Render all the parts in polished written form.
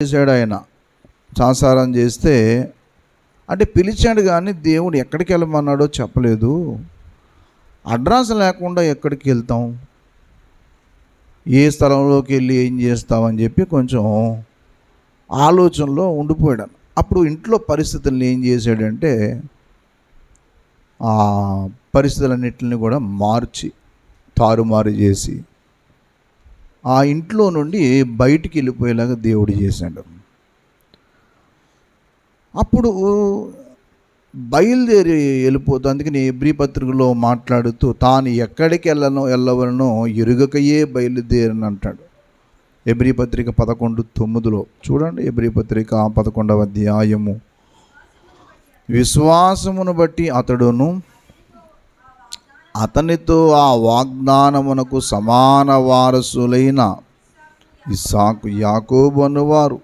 చేశాడు ఆయన. సంసారం చేస్తే అంటే పిలిచాడు కానీ దేవుడు ఎక్కడికి వెళ్ళమన్నాడో చెప్పలేదు. అడ్రస్ లేకుండా ఎక్కడికి వెళ్తాం, ఏ స్థలంలోకి వెళ్ళి ఏం చేస్తామని చెప్పి కొంచెం ఆలోచనలో ఉండిపోయాడు. అప్పుడు ఇంట్లో పరిస్థితులను ఏం చేశాడంటే ఆ పరిస్థితులన్నింటిని కూడా మార్చి తారుమారు చేసి ఆ ఇంట్లో నుండి బయటికి వెళ్ళిపోయేలాగా దేవుడు చేశాడు. అప్పుడు బయలుదేరి వెళ్ళిపోతూ, అందుకని హెబ్రీ పత్రికలో మాట్లాడుతూ తాను ఎక్కడికి వెళ్ళవలనో ఎరుగకయే బయలుదేరని అంటాడు. హెబ్రీ పత్రిక 11:9 చూడండి. హెబ్రీ పత్రిక 11వ అధ్యాయము. విశ్వాసమును బట్టి అతడును అతనితో ఆ వాగ్దానమునకు సమాన వారసులైన ఇస్సాకు యాకోబు అనువారు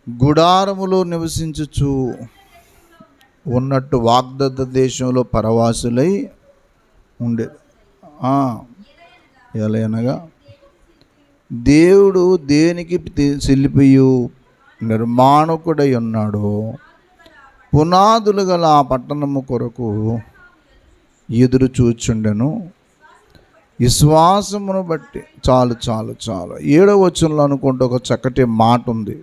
గుడారములో నివసించుచు ఉన్నట్టు వాగ్దత్త దేశంలో పరవాసులై ఉండే. ఎలాగనగా దేవుడు దేనికి శిల్పియు నిర్మాణకుడై ఉన్నాడో పునాదులు గల ఆ పట్టణము కొరకు ఎదురు చూచుండెను. విశ్వాసమును బట్టి చాలు 7వ వచనంలో అనుకుంటే ఒక చక్కటి మాట ఉంది.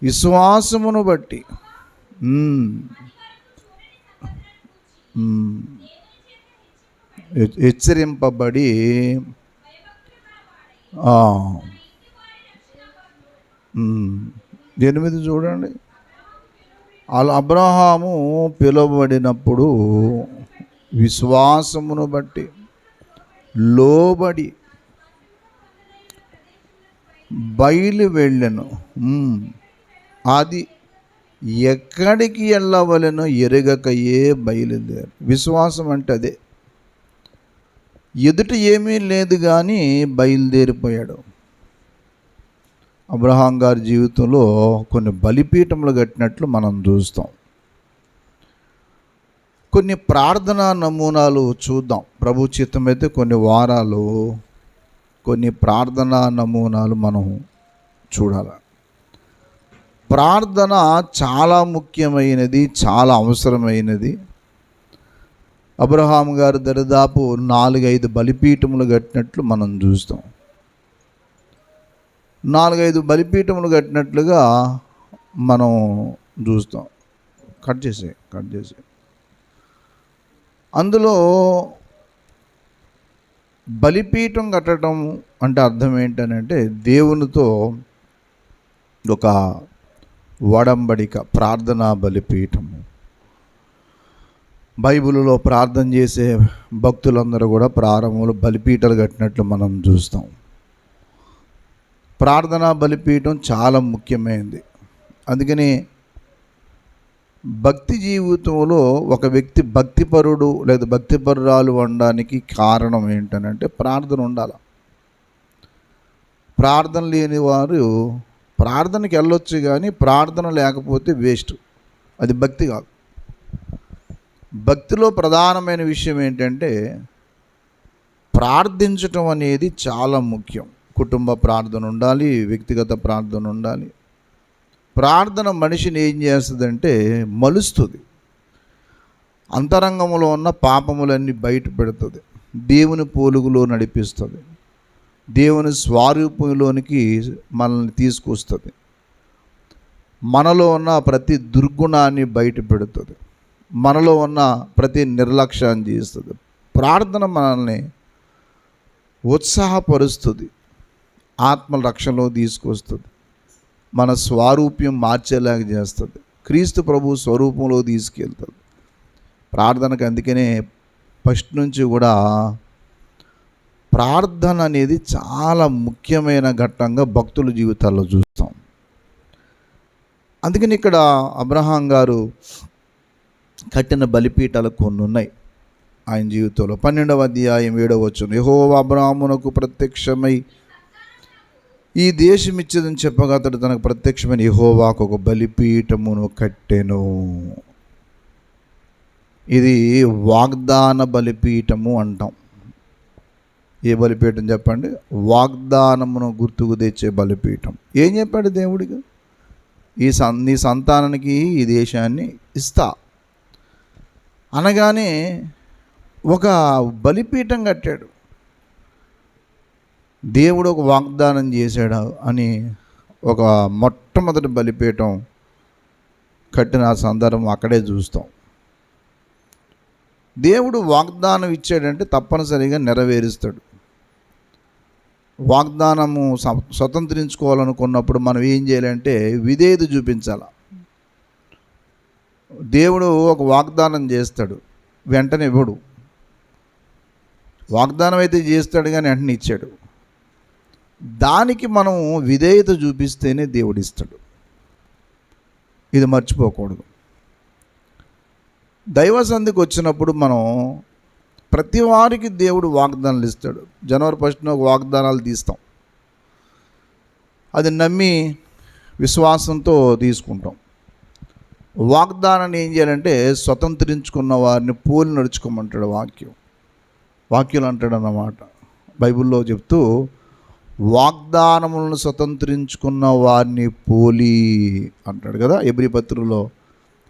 విశ్వాసమును బట్టి హెచ్చరింపబడి 8 చూడండి. అబ్రహాము పిలువబడినప్పుడు విశ్వాసమును బట్టి లోబడి బయలు వెళ్ళెను. అది ఎక్కడికి వెళ్ళవలెనో ఎరగకయే బయలుదేరు. విశ్వాసం అంటే అదే. ఎదుట ఏమీ లేదు కానీ బయలుదేరిపోయాడు. అబ్రహాం గారి జీవితంలో కొన్ని బలిపీఠములు కట్టినట్లు మనం చూస్తాం. కొన్ని ప్రార్థనా నమూనాలు చూద్దాం. ప్రభు చిత్తమైతే కొన్ని వారాలు కొన్ని ప్రార్థనా నమూనాలు మనం చూడాలి. ప్రార్థన చాలా ముఖ్యమైనది, చాలా అవసరమైనది. అబ్రహాం గారు దరిదాపు 4-5 బలిపీఠములు కట్టినట్లు మనం చూస్తాం. 4-5 బలిపీఠములు కట్టినట్లుగా మనం చూస్తాం. కట్ చేసి అందులో బలిపీఠం కట్టడం అంటే అర్థం ఏంటనంటే దేవునితో ఒక వడంబడిక, ప్రార్థనా బలిపీఠము. బైబిల్లో ప్రార్థన చేసే భక్తులందరూ కూడా ప్రారంభంలో బలిపీఠాలు కట్టినట్లు మనం చూస్తాం. ప్రార్థనా బలిపీఠం చాలా ముఖ్యమైనది. అందుకని భక్తి జీవితంలో ఒక వ్యక్తి భక్తిపరుడు లేదా భక్తిపరురాలు అనడానికి కారణం ఏంటనంటే ప్రార్థన ఉండాలి. ప్రార్థన లేని వారు ప్రార్థనకి వెళ్ళొచ్చు కానీ ప్రార్థన లేకపోతే వేస్ట్. అది భక్తి కాదు. భక్తిలో ప్రధానమైన విషయం ఏంటంటే ప్రార్థించటం అనేది చాలా ముఖ్యం. కుటుంబ ప్రార్థన ఉండాలి, వ్యక్తిగత ప్రార్థన ఉండాలి. ప్రార్థన మనిషిని ఏం చేస్తుందంటే మలుస్తుంది. అంతరంగంలో ఉన్న పాపములన్నీ బయట పెడుతుంది. దేవుని పోలుగులో నడిపిస్తుంది. దేవుని స్వరూపంలోనికి మనల్ని తీసుకొస్తుంది. మనలో ఉన్న ప్రతి దుర్గుణాన్ని బయట పెడుతుంది. మనలో ఉన్న ప్రతి నిర్లక్ష్యాన్ని చేస్తుంది. ప్రార్థన మనల్ని ఉత్సాహపరుస్తుంది, ఆత్మ రక్షణలో తీసుకొస్తుంది, మన స్వరూప్యం మార్చేలాగా చేస్తుంది, క్రీస్తు ప్రభు స్వరూపంలో తీసుకెళ్తుంది. ప్రార్థనకు అందుకనే ఫస్ట్ నుంచి కూడా ప్రార్థన అనేది చాలా ముఖ్యమైన ఘట్టంగా భక్తుల జీవితాల్లో చూస్తాం. అందుకని ఇక్కడ అబ్రహాం గారు కట్టిన బలిపీఠాలు కొన్ని ఉన్నాయి ఆయన జీవితంలో. 12వ అధ్యాయం 7వ వచనం. యెహోవా అబ్రాహామునకు ప్రత్యక్షమై ఈ దేశం ఇచ్చేదని చెప్పగా అతడు తనకు ప్రత్యక్షమైన యెహోవాకు ఒక బలిపీఠమును కట్టెను. ఇది వాగ్దాన బలిపీఠము అంటాం. ఏ బలిపీఠం చెప్పండి? వాగ్దానమును గుర్తుకు తెచ్చే బలిపీఠం. ఏం చెప్పాడు దేవుడికి? నీ సంతానానికి ఈ దేశాన్ని ఇస్తా అనగానే ఒక బలిపీఠం కట్టాడు. దేవుడు ఒక వాగ్దానం చేశాడు అని ఒక మొట్టమొదటి బలిపీఠం కట్టిన సందర్భం అక్కడే చూస్తాం. దేవుడు వాగ్దానం ఇచ్చాడంటే తప్పనిసరిగా నెరవేరుస్తాడు. వాగ్దానము స్వతంత్రించుకోవాలనుకున్నప్పుడు మనం ఏం చేయాలంటే విధేయత చూపించాలి. దేవుడు ఒక వాగ్దానం చేస్తాడు, వెంటనే ఇవ్వడు. వాగ్దానం అయితే చేస్తాడు కానీ వెంటనే ఇచ్చాడు. దానికి మనం విధేయత చూపిస్తేనే దేవుడు ఇస్తాడు. ఇది మర్చిపోకూడదు. దైవ సంధికి వచ్చినప్పుడు మనం ప్రతి వారికి దేవుడు వాగ్దానాలు ఇస్తాడు. జనవరి 1న ఒక వాగ్దానాలు తీస్తాం, అది నమ్మి విశ్వాసంతో తీసుకుంటాం. వాగ్దానాన్ని ఏం చేయాలంటే స్వతంత్రించుకున్న వారిని పోలి నడుచుకోమంటాడు వాక్యం అంటాడు అన్నమాట. బైబిల్లో చెప్తూ వాగ్దానములను స్వతంత్రించుకున్న వారిని పోలి అంటాడు కదా. హెబ్రీ పత్రికలో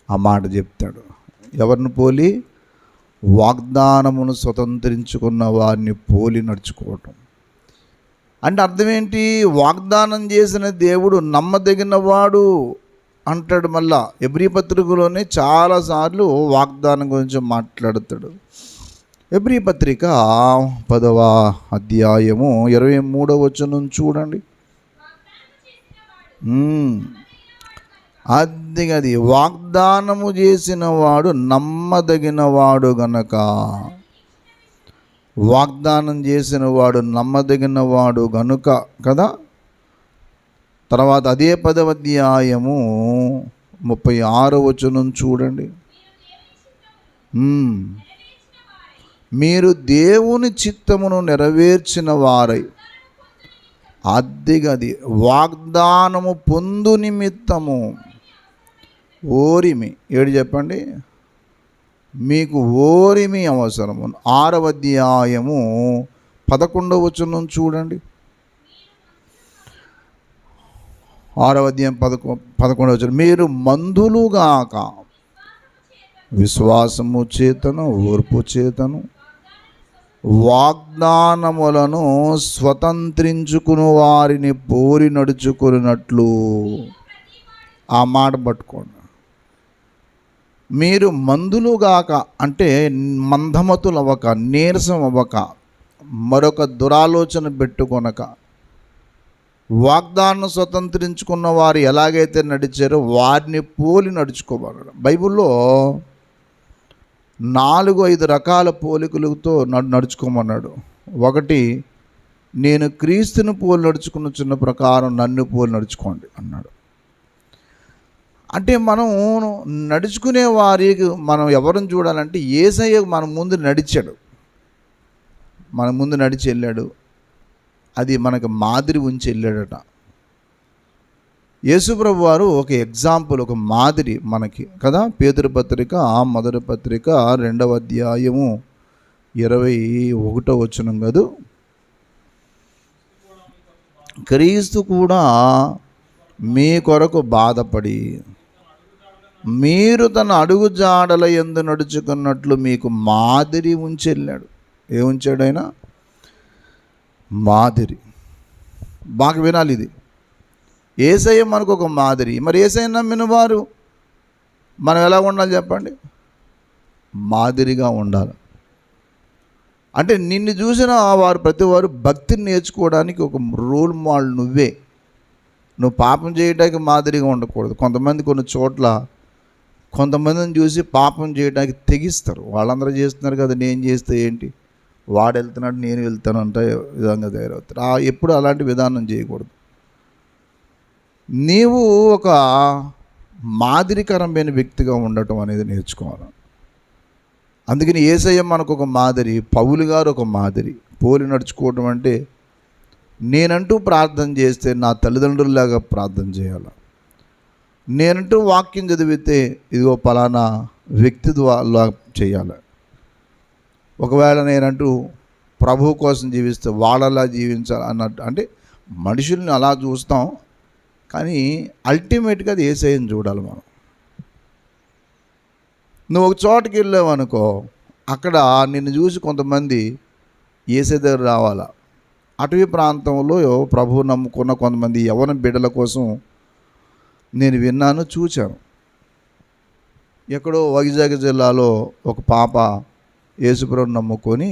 ఆ మాట చెప్తాడు. ఎవరిని పోలి? వాగ్దానమును స్వతంత్రించుకున్న వారిని పోలి నడుచుకోవటం అంటే అర్థం ఏంటి? వాగ్దానం చేసిన దేవుడు నమ్మదగినవాడు అంటాడు. మళ్ళా హెబ్రీ పత్రికలోనే చాలాసార్లు వాగ్దానం గురించి మాట్లాడుతాడు. హెబ్రీ పత్రిక 10వ అధ్యాయము 23వ వచనం చూడండి. అది వాగ్దానము చేసిన వాడు నమ్మదగిన వాడు గనక, వాగ్దానం చేసిన వాడు నమ్మదగిన వాడు గనుక కదా. తర్వాత అదే 10వ అధ్యాయము 36వ వచనం చూడండి. మీరు దేవుని చిత్తమును నెరవేర్చిన వారై అది వాగ్దానము పొందు నిమిత్తము ఓరిమి. ఏడు చెప్పండి, మీకు ఓరిమి అవసరము. 6వ అధ్యాయము 11వ వచనం చూడండి. 6వ అధ్యాయం 11వ వచనం, మీరు మందులుగాక విశ్వాసము చేతను ఓర్పు చేతను వాగ్దానములను స్వతంత్రించుకుని వారిని పోరి నడుచుకున్నట్లు. ఆ మాట పట్టుకోండి. మీరు మందులుగాక అంటే మందమతులు అవ్వక, నీరసం అవ్వక, మరొక దురాలోచన పెట్టుకొనక, వాగ్దానం స్వతంత్రించుకున్న వారు ఎలాగైతే నడిచారో వారిని పోలి నడుచుకోవాలి. బైబిల్లో 4-5 రకాల పోలికలతో నడుచుకోమన్నాడు. ఒకటి, నేను క్రీస్తుని పోలి నడుచుకున్న చిన్న ప్రకారం నన్ను పోలి నడుచుకోండి అన్నాడు. అంటే మనం నడుచుకునే వారికి మనం ఎవరిని చూడాలంటే యేసయ్య మన ముందు నడిచాడు, మన ముందు నడిచి వెళ్ళాడు. అది మనకు మాదిరి ఉంచి వెళ్ళాడట. యేసుప్రభు వారు ఒక ఎగ్జాంపుల్, ఒక మాదిరి మనకి కదా. పేతురు పత్రిక 1వ పత్రిక 2వ అధ్యాయము 21వ వచనం కాదు, క్రీస్తు కూడా మీ కొరకు బాధపడి మీరు తన అడుగు జాడల యందు నడుచుకున్నట్లు మీకు మాదిరి ఉంచి వెళ్ళాడు. ఏముంచాడు ఆయన? మాదిరి. బాగా వినాలి ఇది. యేసయ్య మనకు ఒక మాదిరి. మరి యేసయ్య నమ్మిన వారు మనం ఎలా ఉండాలి చెప్పండి? మాదిరిగా ఉండాలి. అంటే నిన్ను చూసిన వారు ప్రతి వారు భక్తిని నేర్చుకోవడానికి ఒక రోల్ మోడల్ నువ్వే. నువ్వు పాపం చేయడానికి మాదిరిగా ఉండకూడదు. కొంతమంది కొన్ని చోట్ల కొంతమందిని చూసి పాపం చేయడానికి తెగిస్తారు. వాళ్ళందరూ చేస్తున్నారు కదా, నేను చేస్తే ఏంటి, వాడు వెళ్తున్నాడు నేను వెళ్తాను అంటే విధంగా తయారవుతారు. ఎప్పుడు అలాంటి విధానం చేయకూడదు. నీవు ఒక మాదిరికరమైన వ్యక్తిగా ఉండటం అనేది నేర్చుకోవాలి. అందుకని యేసయ్య మనకు ఒక మాదిరి, పౌలు గారు ఒక మాదిరి. పోలి నడుచుకోవటం అంటే నేనంటూ ప్రార్థన చేస్తే నా తల్లిదండ్రుల్లాగా ప్రార్థన చేయాలి. నేనంటూ వాక్యం చదివితే ఇదిగో పలానా వ్యక్తి ద్వారా చేయాలి. ఒకవేళ నేనంటూ ప్రభు కోసం జీవిస్తే వాళ్ళలా జీవించాలి అన్నట్టు. అంటే మనుషుల్ని అలా చూస్తాం, కానీ అల్టిమేట్గా అది యేసయ్యని చూడాలి మనం. నువ్వు ఒక చోటుకి వెళ్ళావు అనుకో, అక్కడ నిన్ను చూసి కొంతమంది యేసయ్య దగ్గర రావాలా. అటవీ ప్రాంతంలో ప్రభువు నమ్ముకున్న కొంతమంది యవ్వన బిడ్డల కోసం నేను విన్నాను, చూశాను. ఎక్కడో వైజాగ్ జిల్లాలో ఒక పాప యేసుప్రభుని నమ్ముకొని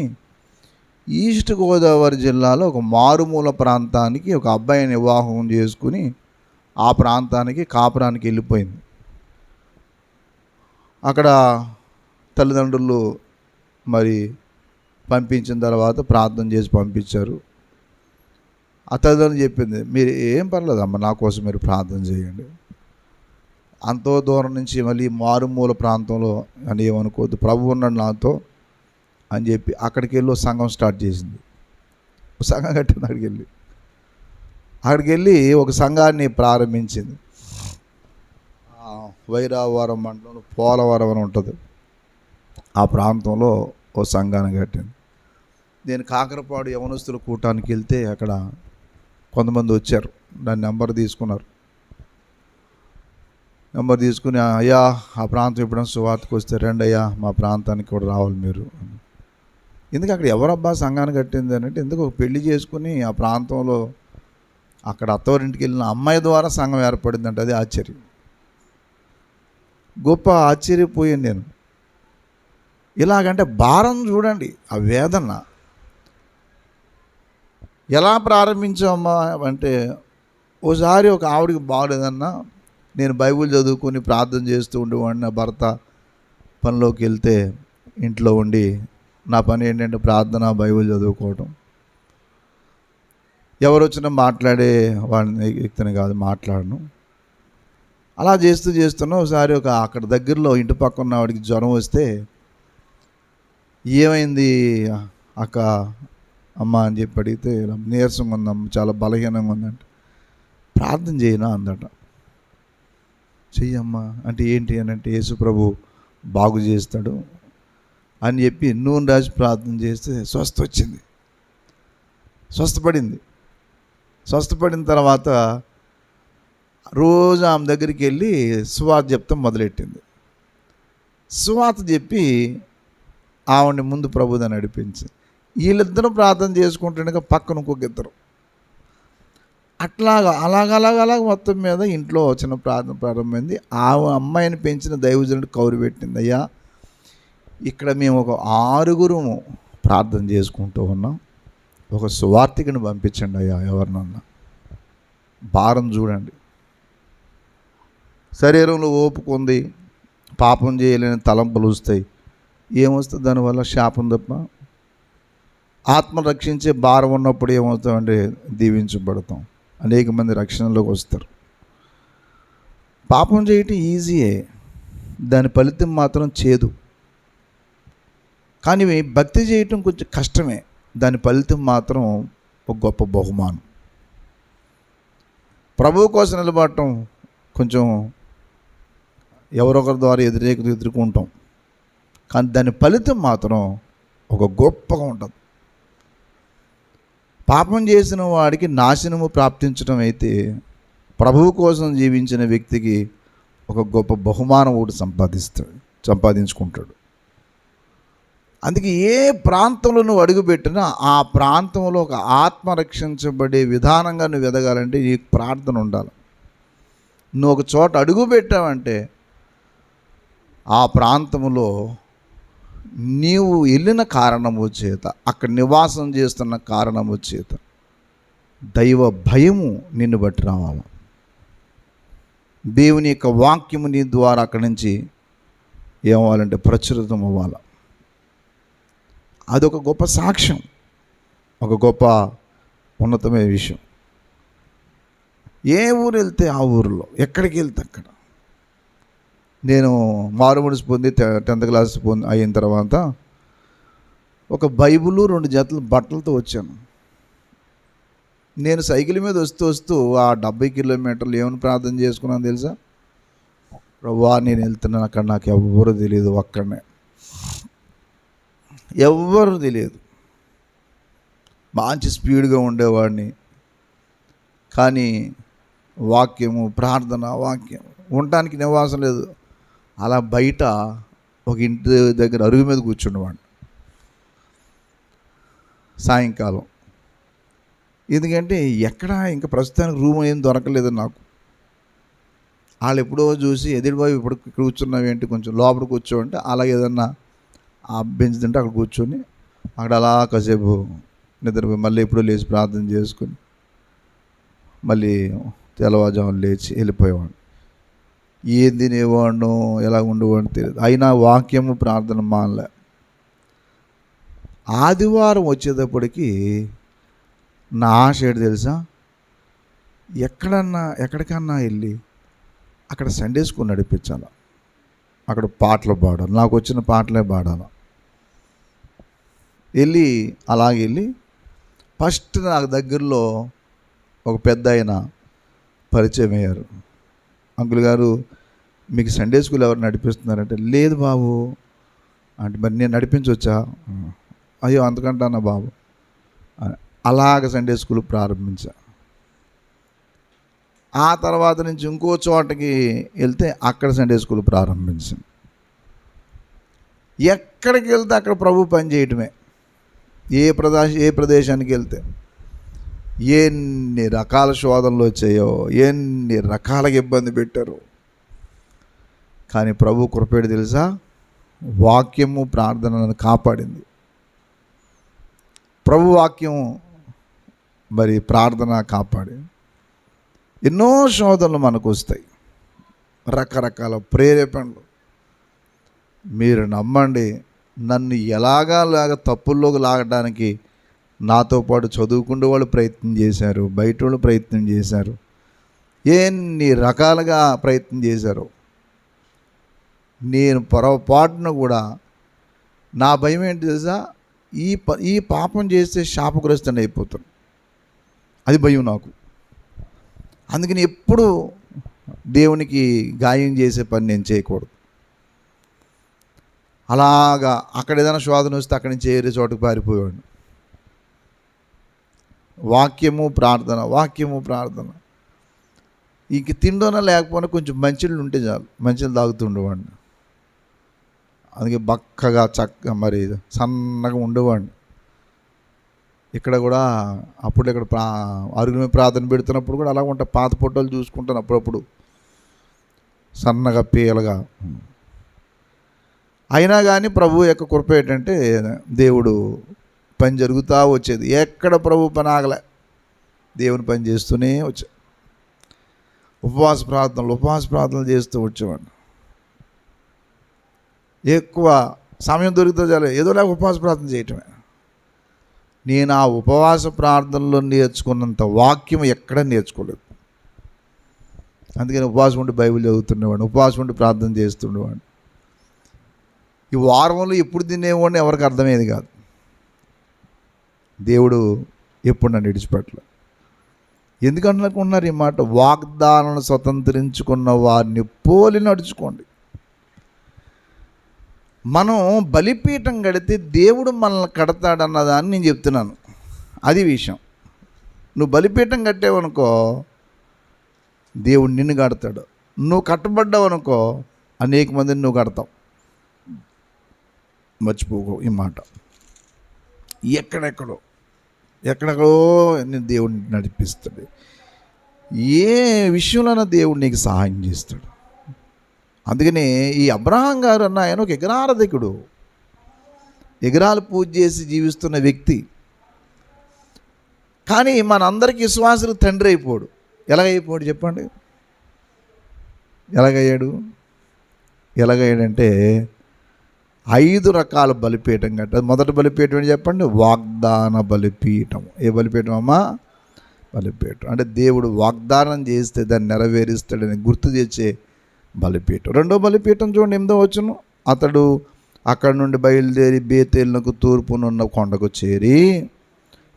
ఈస్ట్ గోదావరి జిల్లాలో ఒక మారుమూల ప్రాంతానికి ఒక అబ్బాయిని వివాహం చేసుకుని ఆ ప్రాంతానికి కాపురానికి వెళ్ళిపోయింది. అక్కడ తల్లిదండ్రులు మరి పంపించిన తర్వాత ప్రార్థన చేసి పంపించారు. ఆ తల్లిదండ్రులు చెప్పింది, మీరు ఏం పర్లేదమ్మా, నా కోసం మీరు ప్రార్థన చేయండి. అంతో దూరం నుంచి మళ్ళీ మారుమూల ప్రాంతంలో అని ఏమనుకోవద్దు, ప్రభు ఉన్నాడు నాతో అని చెప్పి అక్కడికి వెళ్ళి సంఘం స్టార్ట్ చేసింది. సంఘం కట్టింది. అక్కడికి వెళ్ళి ఒక సంఘాన్ని ప్రారంభించింది. వైరావరం మండలంలో పోలవరం అని ఉంటుంది, ఆ ప్రాంతంలో ఓ సంఘాన్ని కట్టింది. నేను కాకరపాడు యవనస్తుల కూటానికి వెళ్తే అక్కడ కొంతమంది వచ్చారు, దాని నెంబర్ తీసుకున్నారు. నెంబర్ తీసుకుని, అయ్యా ఆ ప్రాంతం ఎప్పుడైనా సువార్తకు వస్తే రండి అయ్యా, మా ప్రాంతానికి కూడా రావాలి మీరు. ఎందుకు అక్కడ ఎవరబ్బా సంఘాన్ని కట్టింది అని అంటే, ఎందుకు పెళ్లి చేసుకుని ఆ ప్రాంతంలో అక్కడ అత్తవారింటికి వెళ్ళిన అమ్మాయి ద్వారా సంఘం ఏర్పడిందంటే అది ఆశ్చర్యం. గొప్ప ఆశ్చర్యపోయాను నేను. ఇలాగంటే భారం చూడండి, ఆ వేదన. ఎలా ప్రారంభించామా అంటే, ఓసారి ఒక ఆవిడికి బాగలేదన్నా, నేను బైబిల్ చదువుకొని ప్రార్థన చేస్తూ ఉండేవాడిని. నా భర్త పనిలోకి వెళ్తే ఇంట్లో ఉండి నా పని ఏంటంటే ప్రార్థన, బైబిల్ చదువుకోవటం. ఎవరు వచ్చినా మాట్లాడే వాడిని వ్యక్తిని కాదు, మాట్లాడను. అలా చేస్తున్నా ఒకసారి అక్కడ దగ్గరలో ఇంటి పక్కన వాడికి జ్వరం వస్తే, ఏమైంది అక్క అమ్మ అని చెప్పి అడిగితే, నీరసంగా ఉందమ్మ, చాలా బలహీనంగా ఉందంటే, ప్రార్థన చేయనా అందట. చెయ్యమ్మా అంటే ఏంటి అని అంటే, యేసు ప్రభు బాగు చేస్తాడు అని చెప్పి నూనె రాసి ప్రార్థన చేస్తే స్వస్థపడిన తర్వాత రోజు ఆమె దగ్గరికి వెళ్ళి సువార్త చెప్తాం మొదలెట్టింది. సువార్త చెప్పి ఆవిడని ముందు ప్రభుదని నడిపించి, వీళ్ళిద్దరూ ప్రార్థన చేసుకుంటుండగా పక్కన ఇంకొక ఇద్దరు, అలాగ మొత్తం మీద ఇంట్లో చిన్న ప్రార్థన ప్రారంభమైంది. ఆ అమ్మాయిని పెంచిన దైవజనుడు కౌరు పెట్టింది, అయ్యా ఇక్కడ మేము ఒక 6 ప్రార్థన చేసుకుంటూ ఉన్నాం, ఒక సువార్తికని పంపించండి అయ్యా ఎవరినన్నా. భారం చూడండి. శరీరంలో ఓపుకుంది, పాపం చేయలేని తలంపులు వస్తాయి. ఏమొస్తుంది దానివల్ల? శాపం తప్ప. ఆత్మ రక్షించే భారం ఉన్నప్పుడు ఏమవుతామంటే దీవించబడతాం, అనేక మంది రక్షణలోకి వస్తారు. పాపం చేయటం ఈజీయే, దాని ఫలితం మాత్రం చేదు. కానీ భక్తి చేయటం కొంచెం కష్టమే, దాని ఫలితం మాత్రం ఒక గొప్ప బహుమానం. ప్రభువు కోసం నిలబడటం కొంచెం ఎవరొకరి ద్వారా ఎదుర్కొంటాం, కానీ దాని ఫలితం మాత్రం ఒక గొప్పగా ఉంటుంది. పాపం చేసిన వాడికి నాశనము ప్రాప్తించడం అయితే, ప్రభువు కోసం జీవించిన వ్యక్తికి ఒక గొప్ప బహుమానం ఒకటి సంపాదించుకుంటాడు. అందుకే ఏ ప్రాంతంలో నువ్వు అడుగుపెట్టినా ఆ ప్రాంతంలో ఒక ఆత్మ రక్షించబడే విధానంగా నువ్వు ఎదగాలంటే నీకు ప్రార్థన ఉండాలి. నువ్వు ఒక చోట అడుగు పెట్టావంటే ఆ ప్రాంతంలో నీవు వెళ్ళిన కారణము చేత, అక్కడ నివాసం చేస్తున్న కారణము చేత దైవ భయము నిన్ను బట్టి రావాలి. దేవుని యొక్క వాక్యము నీ ద్వారా అక్కడి నుంచి ఏమవ్వాలంటే ప్రచురితం అవ్వాలి. అదొక గొప్ప సాక్ష్యం, ఒక గొప్ప ఉన్నతమైన విషయం. ఏ ఊరు వెళ్తే ఆ ఊరిలో, ఎక్కడికి వెళ్తే అక్కడ. నేను మారుమనసు పొంది 10th క్లాస్ అయిన తర్వాత ఒక బైబిలు 2 జతలు బట్టలతో వచ్చాను. నేను సైకిల్ మీద వస్తూ ఆ 70 కిలోమీటర్లు ఏమని ప్రార్థన చేసుకున్నాను తెలుసా? ప్రభువా నేను వెళ్తున్నాను, అక్కడ నాకు ఎవ్వరూ తెలియదు, ఒక్కడనే, ఎవ్వరూ తెలియదు. మంచి స్పీడ్గా ఉండేవాడిని. కానీ వాక్యము, ప్రార్థన, వాక్యం ఉండటానికి నివాసం లేదు. అలా బయట ఒక ఇంటి దగ్గర అరుగు మీద కూర్చుండేవాడిని సాయంకాలం. ఎందుకంటే ఎక్కడ ఇంకా ప్రస్తుతానికి రూమ్ ఏం దొరకలేదు నాకు. వాళ్ళు ఎప్పుడో చూసి ఎదురుబాబు ఇప్పుడు కూర్చున్నావేంటి, కొంచెం లోపల కూర్చోంటే అలాగే ఏదన్నా ఆ బెంచ్ తింటే అక్కడ కూర్చొని అక్కడ అలా కాసేపు నిద్రపోయి మళ్ళీ ఎప్పుడో లేచి ప్రార్థన చేసుకొని మళ్ళీ తెల్లవారుజామున లేచి వెళ్ళిపోయేవాడు. ఏం తినేవాడినో ఎలా ఉండేవాడిని తెలియదు. అయినా వాక్యము, ప్రార్థన మానలే. ఆదివారం వచ్చేటప్పటికి నా ఆశ ఏంటి తెలుసా, ఎక్కడికన్నా వెళ్ళి అక్కడ సండే స్కూల్ నడిపించాలి, అక్కడ పాటలు పాడాలి, నాకు వచ్చిన పాటలే పాడాలి. వెళ్ళి ఫస్ట్ నాకు దగ్గరలో ఒక పెద్ద ఆయన పరిచయం అయ్యారు. అంకుల్ గారు, మీకు సండే స్కూల్ ఎవరు నడిపిస్తున్నారంటే, లేదు బాబు అంటే, మరి నేను నడిపించవచ్చా? అయ్యో అంతకంటానా బాబు. అలాగ సండే స్కూల్ ప్రారంభించా. ఆ తర్వాత నుంచి ఇంకో చోటకి వెళ్తే అక్కడ సండే స్కూల్ ప్రారంభించాను. ఎక్కడికి వెళ్తే అక్కడ ప్రభు పని చేయటమే. ఏ ప్రదేశానికి వెళ్తే ఎన్ని రకాల శోధనలు వచ్చాయో, ఎన్ని రకాలుగా ఇబ్బంది పెట్టారు. కానీ ప్రభు కృపేడు తెలుసా, వాక్యము, ప్రార్థనను కాపాడింది. ప్రభు వాక్యం మరి ప్రార్థన కాపాడి ఎన్నో శోధనలు మనకు వస్తాయి, రకరకాల ప్రేరేపణలు. మీరు నమ్మండి, నన్ను ఎలాగా తప్పుల్లోకి లాగడానికి నాతో పాటు చదువుకునే వాళ్ళు ప్రయత్నం చేశారు, బయట వాళ్ళు ప్రయత్నం చేశారు, ఎన్ని రకాలుగా ప్రయత్నం చేశారు. నేను పొరపాటున కూడా నా భయం ఏంటి తెలుసా, ఈ పాపం చేస్తే శాపగ్రస్తుని అయిపోతాను, అది భయం నాకు. అందుకని ఎప్పుడు దేవునికి గాయం చేసే పని నేను చేయకూడదు. అలాగా అక్కడ ఏదైనా శోధన వస్తే అక్కడి నుంచి ఏరే చోటుకు పారిపోయాడు. వాక్యము ప్రార్థన. ఇంక తిండోనా లేకపోయినా కొంచెం మంచిళ్ళు ఉంటే చాలు, మంచిళ్ళు తాగుతుండేవాడిని. అందుకే బక్కగా మరి సన్నగా ఉండేవాడిని. ఇక్కడ కూడా ఇక్కడ అరుగుల మీద ప్రార్థన పెడుతున్నప్పుడు కూడా అలా ఉంటాయి, పాత ఫోటోలు చూసుకుంటాను అప్పుడప్పుడు, సన్నగా పీలగా. అయినా కానీ ప్రభు యొక్క కృప ఏంటంటే, దేవుడు పని జరుగుతూ వచ్చేది. ఎక్కడ ప్రభు పని ఆగలే, దేవుని పని చేస్తూనే వచ్చా. ఉపవాస ప్రార్థనలు చేస్తూ వచ్చేవాడిని. ఎక్కువ సమయం దొరికితే చాలు ఏదో లేక ఉపవాస ప్రార్థన చేయటమే. నేను ఆ ఉపవాస ప్రార్థనలో నేర్చుకున్నంత వాక్యం ఎక్కడ నేర్చుకోలేదు. అందుకని ఉపవాసం ఉండి బైబిల్ చదువుతుండేవాడిని, ఉపవాసం ఉండి ప్రార్థన చేస్తుండేవాడిని. ఈ వారంలో ఎప్పుడు తినేవాడిని ఎవరికి అర్థమయ్యేది కాదు. దేవుడు ఎప్పుడు నన్ను విడిచిపెట్టలేదు. ఎందుకనుకున్నారు ఈ మాట, వాగ్దానాలను స్వతంత్రించుకున్న వారిని పోలి నడుచుకోండి. మనం బలిపీఠం కడితే దేవుడు మనల్ని కడతాడన్నదాన్ని నేను చెప్తున్నాను. అది విషయం. నువ్వు బలిపీఠం కట్టావనుకో దేవుడు నిన్ను కడతాడు. నువ్వు కట్టబడ్డావనుకో అనేక మందిని నువ్వు కడతావు. మర్చిపోకు ఈ మాట. ఎక్కడెక్కడో నేను దేవుడిని నడిపిస్తాడు. ఏ విషయంలోనైనా దేవుడు నీకు సహాయం చేస్తాడు. అందుకని ఈ అబ్రహాం గారు అన్న ఆయన ఒక విగ్రహారాధకుడు, విగ్రహాలు పూజ చేసి జీవిస్తున్న వ్యక్తి. కానీ మనందరికీ విశ్వాసులు తండ్రి అయిపోడు. ఎలాగైపోయాడు చెప్పండి? ఎలాగయ్యాడంటే 5 రకాల బలిపీఠం కట్టారు. మొదటి బలిపీఠం ఏంటి చెప్పండి? వాగ్దాన బలిపీఠం. ఏ బలిపీఠం అమ్మా? బలిపీఠం. అంటే దేవుడు వాగ్దానం చేస్తే దాన్ని నెరవేరుస్తాడని గుర్తు తెచ్చే బలిపీఠం. రెండో బలిపీఠం చూడండి, 8వ వచనం. అతడు అక్కడి నుండి బయలుదేరి బేతేలునకు తూర్పునున్న కొండకు చేరి,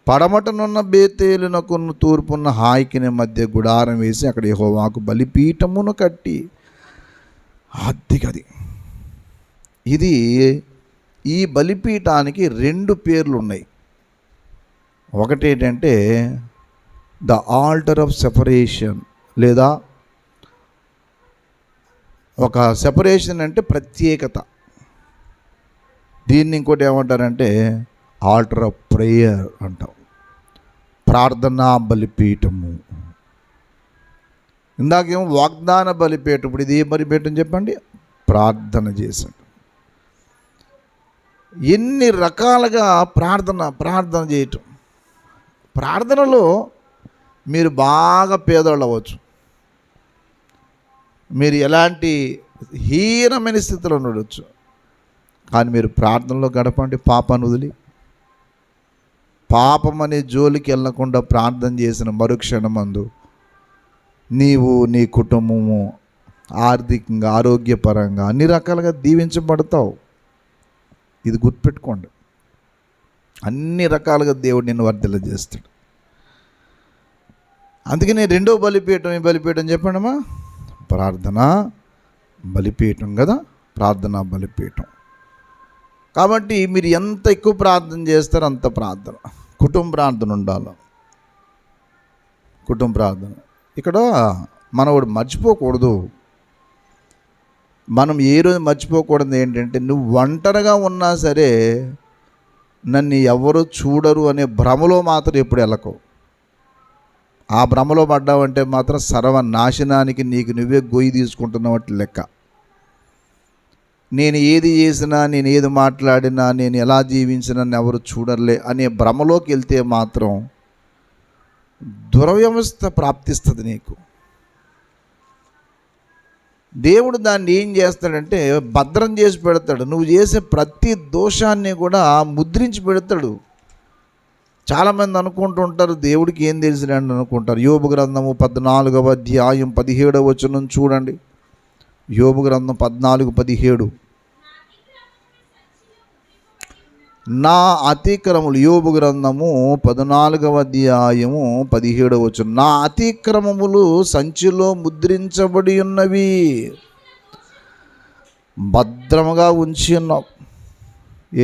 పడమటనున్న బేతేలునకు తూర్పున్న హాయికిని మధ్య గుడారం వేసి అక్కడ యెహోవాకు బలిపీఠమును కట్టి, అది ఇది ఈ బలిపీఠానికి 2 పేర్లు ఉన్నాయి. ఒకటి ఏంటంటే ద ఆల్టర్ ఆఫ్ సెపరేషన్, లేదా ఒక సెపరేషన్ అంటే ప్రత్యేకత. దీన్ని ఇంకోటి ఏమంటారంటే ఆల్టర్ ఆఫ్ ప్రేయర్ అంటాం, ప్రార్థనా బలిపీఠము. ఇందాకేమో వాగ్దాన బలిపీఠం, ఇప్పుడు ఇది ఏ బలిపీఠం చెప్పండి? ప్రార్థన చేశాడు. ఎన్ని రకాలుగా ప్రార్థన చేయటం. ప్రార్థనలో మీరు బాగా పేదోళ్ళు అవ్వచ్చు, మీరు ఎలాంటి హీనమైన స్థితిలో ఉండవచ్చు, కానీ మీరు ప్రార్థనలో గడపండి. పాపాన్ని వదిలి పాపం అనే జోలికి వెళ్ళకుండా ప్రార్థన చేసిన మరుక్షణమందు నీవు, నీ కుటుంబము ఆర్థికంగా, ఆరోగ్యపరంగా అన్ని రకాలుగా దీవించబడతావు. ఇది గుర్తుపెట్టుకోండి. అన్ని రకాలుగా దేవుడు నిన్ను వర్ధిల్ల చేస్తాడు. అందుకని రెండో బలిపీఠం, ఈ బలిపీఠం చెప్పండమ్మా, ప్రార్థనా బలిపీఠం కదా, ప్రార్థనా బలిపీఠం. కాబట్టి మీరు ఎంత ఎక్కువ ప్రార్థన చేస్తారో అంత ప్రార్థన, కుటుంబ ప్రార్థన ఉండాలి. కుటుంబ ప్రార్థన ఇక్కడ మనవాడు మర్చిపోకూడదు. మనం ఏ రోజు మర్చిపోకూడదు ఏంటంటే, నువ్వు ఒంటరిగా ఉన్నా సరే నన్ను ఎవరు చూడరు అనే భ్రమలో మాత్రం ఎప్పుడు వెళ్ళకు. ఆ భ్రమలో పడ్డావంటే మాత్రం సర్వనాశనానికి నీకు నువ్వే గొయ్యి తీసుకుంటున్నట్టు లెక్క. నేను ఏది చేసినా, నేను ఏది మాట్లాడినా, నేను ఎలా జీవించినా నన్ను ఎవరు చూడర్లే అనే భ్రమలోకి వెళ్తే మాత్రం దురవ్యవస్థ ప్రాప్తిస్తుంది నీకు. దేవుడు దాన్ని ఏం చేస్తాడంటే భద్రం చేసి పెడతాడు. నువ్వు చేసే ప్రతి దోషాన్ని కూడా ముద్రించి పెడతాడు. చాలామంది అనుకుంటూ ఉంటారు దేవుడికి ఏం తెలిసినండి అనుకుంటారు. యోబు గ్రంథము 14వ అధ్యాయం 17వ వచనం చూడండి. యోబు గ్రంథం 14:17. నా అతిక్రమములు, యోబు గ్రంథము 14వ అధ్యాయము 17వ వచనం, నా అతిక్రమములు సంచిలో ముద్రించబడి ఉన్నవి, భద్రముగా ఉంచి ఉన్నావు.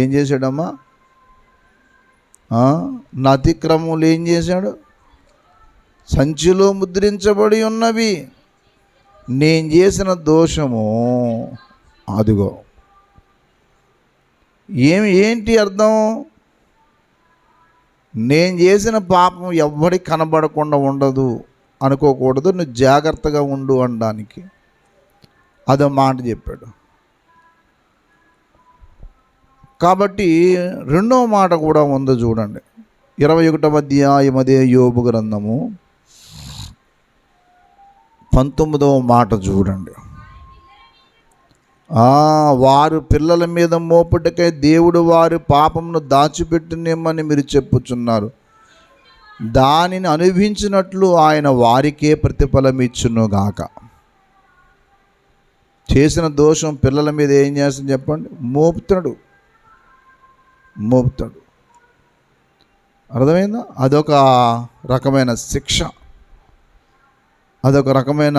ఏం చేశాడమ్మా? నా అతిక్రమములు ఏం చేశాడు? సంచిలో ముద్రించబడి ఉన్నవి. నేను చేసిన దోషము అదిగో. ఏంటి అర్థం? నేను చేసిన పాపం ఎవ్వడికి కనబడకుండా ఉండదు అనుకోకూడదు. నువ్వు జాగ్రత్తగా ఉండు అనడానికి అదో మాట చెప్పాడు. కాబట్టి రెండవ మాట కూడా ఉందో చూడండి. 21వ అధ్యాయం అదే యోబు గ్రంథము 19వ మాట చూడండి. వారు పిల్లల మీద మోపుటకై దేవుడు వారి పాపమును దాచిపెట్టునేమని మీరు చెప్పుచున్నారు. దానిని అనుభవించినట్లు ఆయన వారికే ప్రతిఫలం ఇచ్చునుగాక. చేసిన దోషం పిల్లల మీద ఏం చేస్తుంది చెప్పండి? మోపుతాడు. అర్థమైందా? అదొక రకమైన శిక్ష, అదొక రకమైన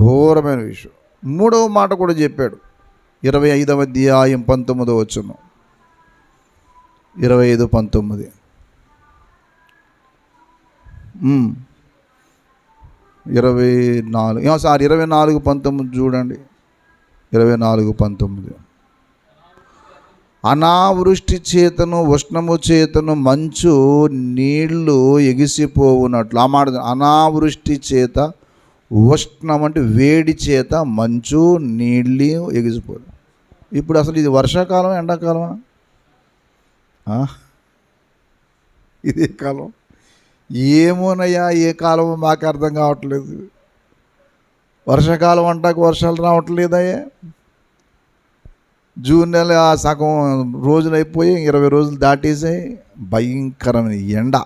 ఘోరమైన విషయం. మూడవ మాట కూడా చెప్పాడు. 25వ అధ్యాయం 19వ వచనం, 25:19. 24:19 చూడండి. 24:19. అనావృష్టి చేతను ఉష్ణము చేతను మంచు నీళ్లు ఎగిసిపోవునట్లు. ఆ మాట, అనావృష్టి చేత, ఉష్ణం అంటే వేడి చేత, మంచు నీళ్ళు ఎగిసిపోదు. ఇప్పుడు అసలు ఇది వర్షాకాలం, ఎండాకాలమా? ఇదే కాలం. ఏమోనయ్యా, ఏ కాలమో మాకు అర్థం కావట్లేదు. వర్షాకాలం అంటాక వర్షాలు రావట్లేదయ్యా. జూన్ నెల సగం రోజులు అయిపోయి 20 రోజులు దాటేసాయి. భయంకరమైన ఎండ.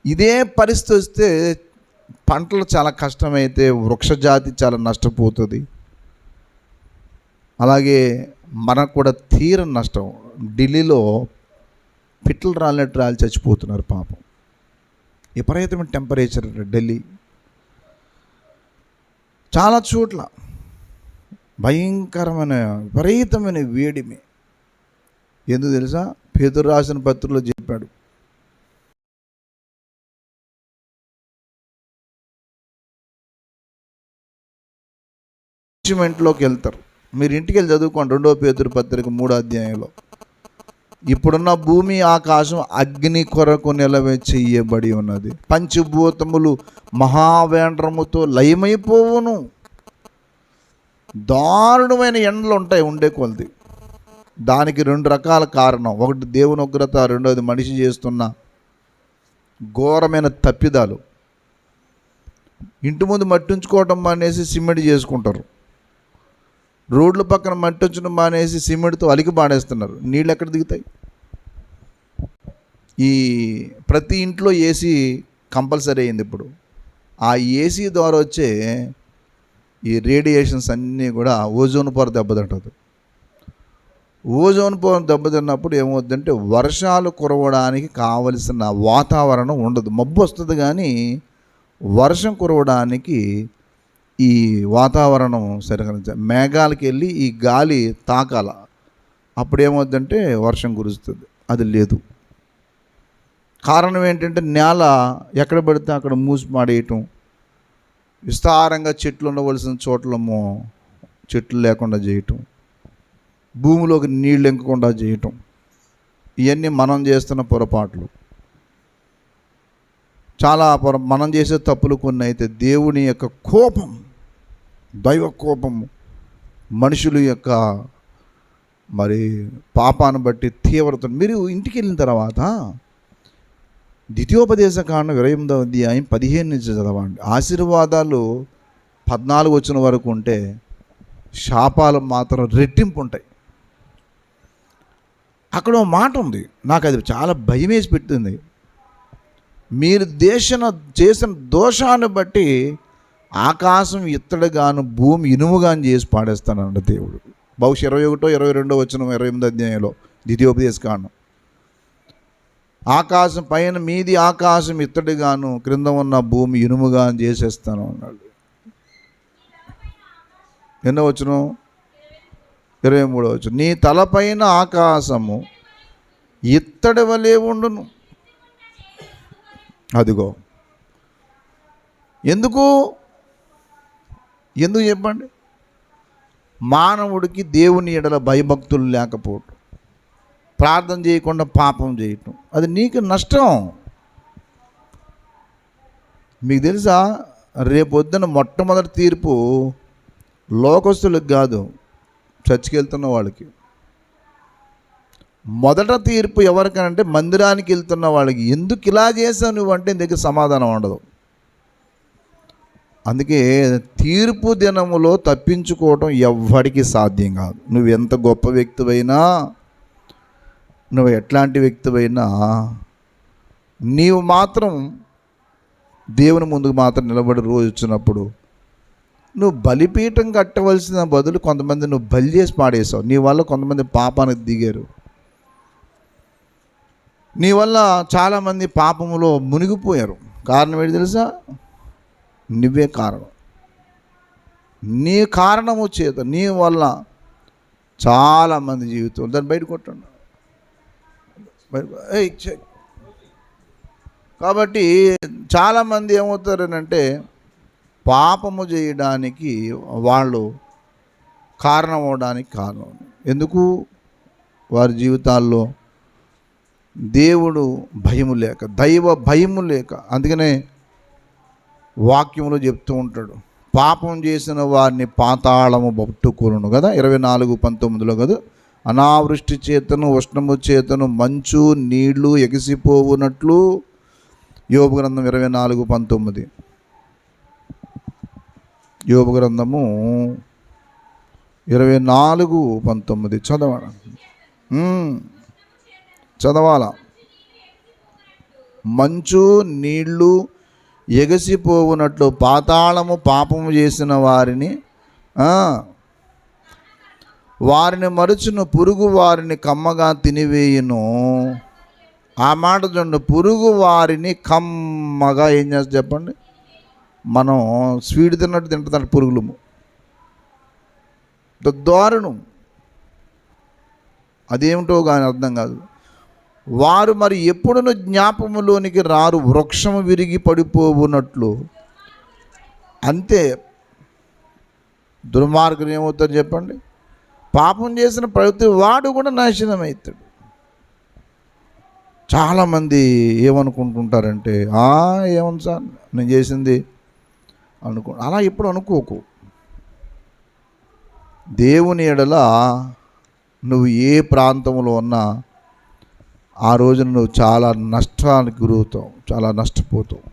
ఇదే పరిస్థితి వస్తే పంటలు చాలా కష్టమైతే, వృక్షజాతి చాలా నష్టపోతుంది. అలాగే మనకు కూడా తీరని నష్టం. ఢిల్లీలో పిట్టలు రాలినట్టు రాలి చచ్చిపోతున్నారు పాపం. విపరీతమైన టెంపరేచర్ ఢిల్లీ, చాలా చోట్ల భయంకరమైన విపరీతమైన వేడిమి. ఎందుకు తెలుసా? పేతురు రాసిన పత్రికలో చెప్పాడు. జడ్జిమెంట్లోకి వెళ్తారు. మీరు ఇంటికి వెళ్ళి చదువుకోండి 2 పేతురు పత్రిక 3వ అధ్యాయంలో. ఇప్పుడున్న భూమి ఆకాశం అగ్ని కొరకు నిలవెయ్యబడి ఉన్నది. పంచభూతములు మహావేండ్రముతో లయమైపోవును. దారుణమైన ఎండలు ఉంటాయి ఉండే కొలది. దానికి 2 రకాల కారణం. ఒకటి దేవుని ఉగ్రత, రెండోది మనిషి చేస్తున్న ఘోరమైన తప్పిదాలు. ఇంటి ముందు మట్టి ఉంచుకోవడం మానేసి సిమెంట్ చేసుకుంటారు. రోడ్ల పక్కన మట్టి ఉంచడం మానేసి సిమెంట్తో అలికి పాడేస్తున్నారు. నీళ్ళు ఎక్కడ దిగుతాయి? ఈ ప్రతి ఇంట్లో ఏసీ కంపల్సరీ అయింది ఇప్పుడు. ఆ ఏసీ ద్వారా వచ్చే ఈ రేడియేషన్స్ అన్నీ కూడా ఓజోన్ పొర దెబ్బతింటుంది. ఓజోన్ పొర దెబ్బతిన్నప్పుడు ఏమవుతుందంటే వర్షాలు కురవడానికి కావలసిన వాతావరణం ఉండదు. మబ్బు వస్తుంది కానీ వర్షం కురవడానికి ఈ వాతావరణం సరిగ్గా మేఘాలకి వెళ్ళి ఈ గాలి తాకాల, అప్పుడు ఏమవుతుందంటే వర్షం కురుస్తుంది. అది లేదు. కారణం ఏంటంటే నేల ఎక్కడ పడితే అక్కడ మూసి మాడేయటం, విస్తారంగా చెట్లు ఉండవలసిన చోట్లమో చెట్లు లేకుండా చేయటం, భూమిలోకి నీళ్ళు ఇంకకుండా చేయటం, ఇవన్నీ మనం చేస్తున్న పొరపాట్లు. చాలా మనం చేసే తప్పులు కొన్ని అయితే దేవుని యొక్క కోపం, దైవ కోపము మనుషుల యొక్క మరి పాపాన్ని బట్టి తీవ్రత. మీరు ఇంటికి వెళ్ళిన తర్వాత ద్వితీయోపదేశకాండం 28వ అధ్యాయం 15 నుంచి చదవండి. ఆశీర్వాదాలు 14 వచ్చిన వరకు ఉంటే శాపాలు మాత్రం రెట్టింపు ఉంటాయి. అక్కడ ఒక మాట ఉంది, నాకు అది చాలా భయం వేసి పెట్టింది. మీరు చేసిన దోషాన్ని బట్టి ఆకాశం ఇత్తడిగాను భూమి ఇనుముగాను చేసి పాడేస్తానంట దేవుడు. బహుశా 21, 22 వచ్చిన 28వ అధ్యాయంలో ద్వితీయోపదేశకాండం. ఆకాశం పైన మీది ఆకాశం ఇత్తడిగాను క్రింద ఉన్న భూమి ఇనుముగాను చేసేస్తాను అన్నాడు. ఎన్నో వచ్చును? 23వ వచ్చును. నీ తలపైన ఆకాశము ఇత్తడి వలె ఉండును. అదిగో ఎందుకు చెప్పండి? మానవుడికి దేవుని ఎడల భయభక్తులు లేకపోవటం, ప్రార్థన చేయకుండా పాపం చేయటం, అది నీకు నష్టం. మీకు తెలుసా, రేపొద్దున మొట్టమొదటి తీర్పు లోకస్తులకు కాదు, చర్చికి వెళ్తున్న వాళ్ళకి. మొదట తీర్పు ఎవరికనంటే మందిరానికి వెళ్తున్న వాళ్ళకి. ఎందుకు ఇలా చేసావు నువ్వు అంటే దగ్గర సమాధానం ఉండదు. అందుకే తీర్పు దినములో తప్పించుకోవటం ఎవ్వడికి సాధ్యం కాదు. నువ్వు ఎంత గొప్ప వ్యక్తివైనా, నువ్వు ఎట్లాంటి వ్యక్తివైనా, నీవు మాత్రం దేవుని ముందుకు మాత్రం నిలబడి రోజు వచ్చినప్పుడు నువ్వు బలిపీఠం కట్టవలసిన బదులు కొంతమంది నువ్వు బలి చేసి పాడేసావు. నీ వల్ల కొంతమంది పాపానికి దిగారు. నీ వల్ల చాలామంది పాపములో మునిగిపోయారు. కారణం ఏంటి తెలుసా? నువ్వే కారణం. నీ కారణము చేత నీ వల్ల చాలామంది జీవితం దాన్ని బయట కొట్టండి. కాబట్టి చాలామంది ఏమవుతారనంటే పాపము చేయడానికి వాళ్ళు కారణం అవడానికి కారణం. ఎందుకు? వారి జీవితాల్లో దేవుడు భయము లేక, దైవ భయము లేక. అందుకనే వాక్యంలో చెప్తూ ఉంటాడు, పాపం చేసిన వారిని పాతాళము పట్టుకొనును కదా, 24:19 కదా. అనావృష్టి చేతను ఉష్ణము చేతను మంచు నీళ్లు ఎగిసిపోవునట్లు. యోబు గ్రంథం 24:19. యోబు గ్రంథము 24:19 చదవాలా. మంచు నీళ్లు ఎగసిపోవునట్లు పాతాళము పాపము చేసిన వారిని మరుచును, పురుగు వారిని కమ్మగా తినివేయును. ఆ మాట చూడండి, పురుగు వారిని కమ్మగా ఏం చేస్తా చెప్పండి? మనం స్వీట్ తిన్నట్టు తింటున్నాడు పురుగులు. దారుణం. అదేమిటో కానీ అర్థం కాదు. వారు మరి ఎప్పుడును జ్ఞాపములోనికి రారు, వృక్షము విరిగి పడిపోవునట్లు. అంతే. దుర్మార్గులు ఏమవుతారు చెప్పండి? పాపం చేసిన ప్రతి వాడు కూడా నాశనం అవుతాడు. చాలామంది ఏమనుకుంటుంటారంటే, ఏమను సార్ నేను చేసింది అలా ఎప్పుడు అనుకోకు. దేవుని ఎడల నువ్వు ఏ ప్రాంతంలో ఉన్నా ఆ రోజున నువ్వు చాలా నష్టానికి గురవుతావు, చాలా నష్టపోతావు.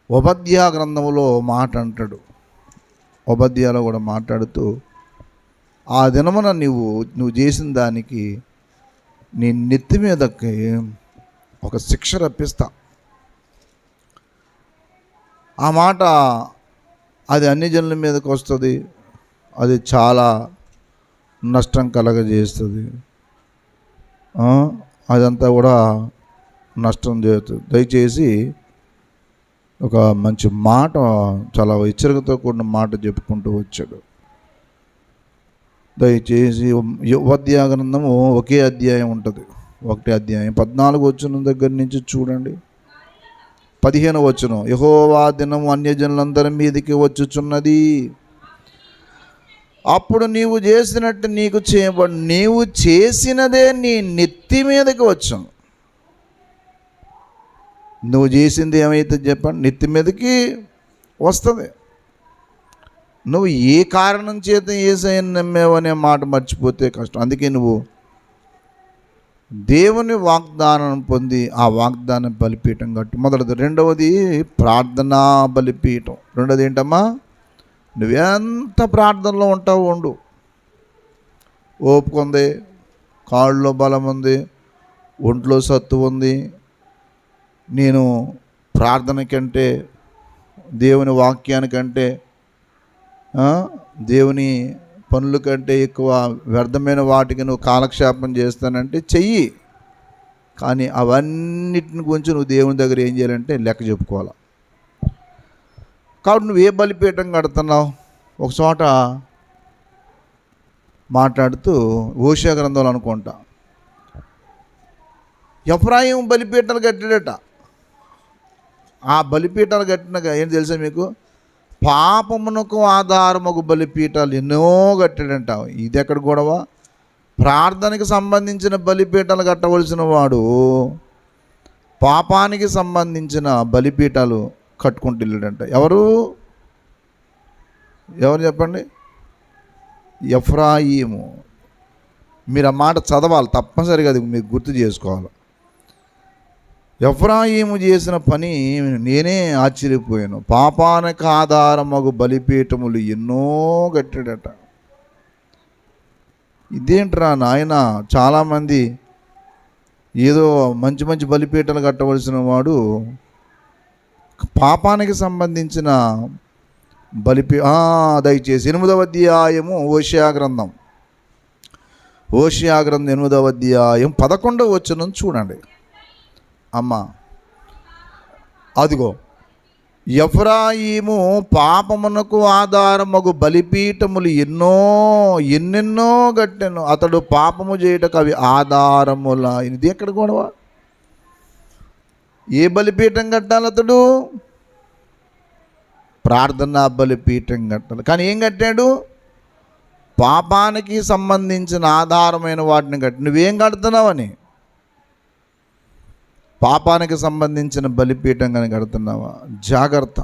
ఉపధ్యాయ గ్రంథంలో మాట అంటాడు, ఉపధ్యాయలో కూడా మాట్లాడుతూ, ఆ దినమున నువ్వు చేసిన దానికి నీ నెత్తి మీదకి ఒక శిక్ష రప్పిస్తా. ఆ మాట అది అన్ని జనుల మీదకి వస్తుంది, అది చాలా నష్టం కలగజేస్తుంది, అదంతా కూడా నష్టం చేస్తుంది. దయచేసి ఒక మంచి మాట, చాలా హెచ్చరికతో కూడిన మాట చెప్పుకుంటూ వచ్చాడు. దయచేసి ఉపధ్యాయ గ్రంథము ఒకే అధ్యాయం ఉంటుంది, ఒకటే అధ్యాయం 14 వచనం దగ్గర నుంచి చూడండి. 15 వచనం, యెహోవా దినము అన్యజనులందరి మీదకి వచ్చుచున్నది, అప్పుడు నీవు చేసినట్టు నీకు చేయబడి, నీవు చేసినదే నీ నెత్తి మీదకి వచ్చాను. నువ్వు చేసింది ఏమైతే చెప్పండి, నెత్తి మీదకి వస్తుంది. నువ్వు ఏ కారణం చేత యేసయ్యను నమ్మావు అనే మాట మర్చిపోతే కష్టం. అందుకే నువ్వు దేవుని వాగ్దానం పొంది ఆ వాగ్దానం బలిపీఠం కట్టు. మొదటిది. రెండవది ప్రార్థనా బలిపీఠం. రెండవది ఏంటమ్మా? నువ్వెంత ప్రార్థనలో ఉంటావు ఉండు. ఓపిక ఉంది, కాళ్ళలో బలం ఉంది, ఒంట్లో సత్తు ఉంది, నేను ప్రార్థన కంటే, దేవుని వాక్యానికంటే, దేవుని పనుల కంటే ఎక్కువ వ్యర్థమైన వాటికి నువ్వు కాలక్షేపం చేస్తానంటే చెయ్యి. కానీ అవన్నిటిని గురించి నువ్వు దేవుని దగ్గర ఏం చేయాలంటే లెక్క చెప్పుకోవాలి. కాబట్టి నువ్వు ఏ బలిపీఠం కడుతున్నావు? ఒక చోట మాట్లాడుతూ హోషేయ గ్రంథంలో అనుకుంటా, ఎఫ్రాయిము బలిపీఠాలు కట్టాడట. ఆ బలిపీఠాలు కట్టినాక ఏం తెలుసా మీకు? పాపమునకు ఆధారముకు బలిపీఠాలు ఎన్నో కట్టాడంట. ఇది ఎక్కడ గొడవ? ప్రార్థనకి సంబంధించిన బలిపీఠాలు కట్టవలసిన వాడు పాపానికి సంబంధించిన బలిపీఠాలు కట్టుకుంటూ వెళ్ళాడంట. ఎవరు చెప్పండి? ఎఫ్రాయిము. మీరు ఆ మాట చదవాలి తప్పనిసరిగా, అది మీరు గుర్తు చేసుకోవాలి. ఎఫ్రాయిము చేసిన పని నేనే ఆశ్చర్యపోయాను. పాపానికి ఆధారమగు బలిపీఠములు ఎన్నో కట్టాడట. ఇదేంట్రా నాయన, చాలామంది ఏదో మంచి మంచి బలిపీఠాలు కట్టవలసిన వాడు పాపానికి సంబంధించిన దయచేసి 8వ అధ్యాయము హోషేయ గ్రంథం 8వ అధ్యాయం 11వ వచనం చూడండి. అమ్మ, అదిగో, ఎఫ్రాయిము పాపమునకు ఆధారమగు బలిపీఠములు ఎన్నెన్నో కట్టెను, అతడు పాపము చేయుటకు అవి ఆధారముల. ఇది ఎక్కడ గొడవ? ఏ బలిపీఠం కట్టాలి అతడు? ప్రార్థనా బలిపీఠం కట్టాలి. కానీ ఏం కట్టాడు? పాపానికి సంబంధించిన ఆధారమైన వాటిని కట్టి. నువ్వేం కడుతున్నావని? పాపానికి సంబంధించిన బలిపీఠం కానీ కడుతున్నావా? జాగ్రత్త.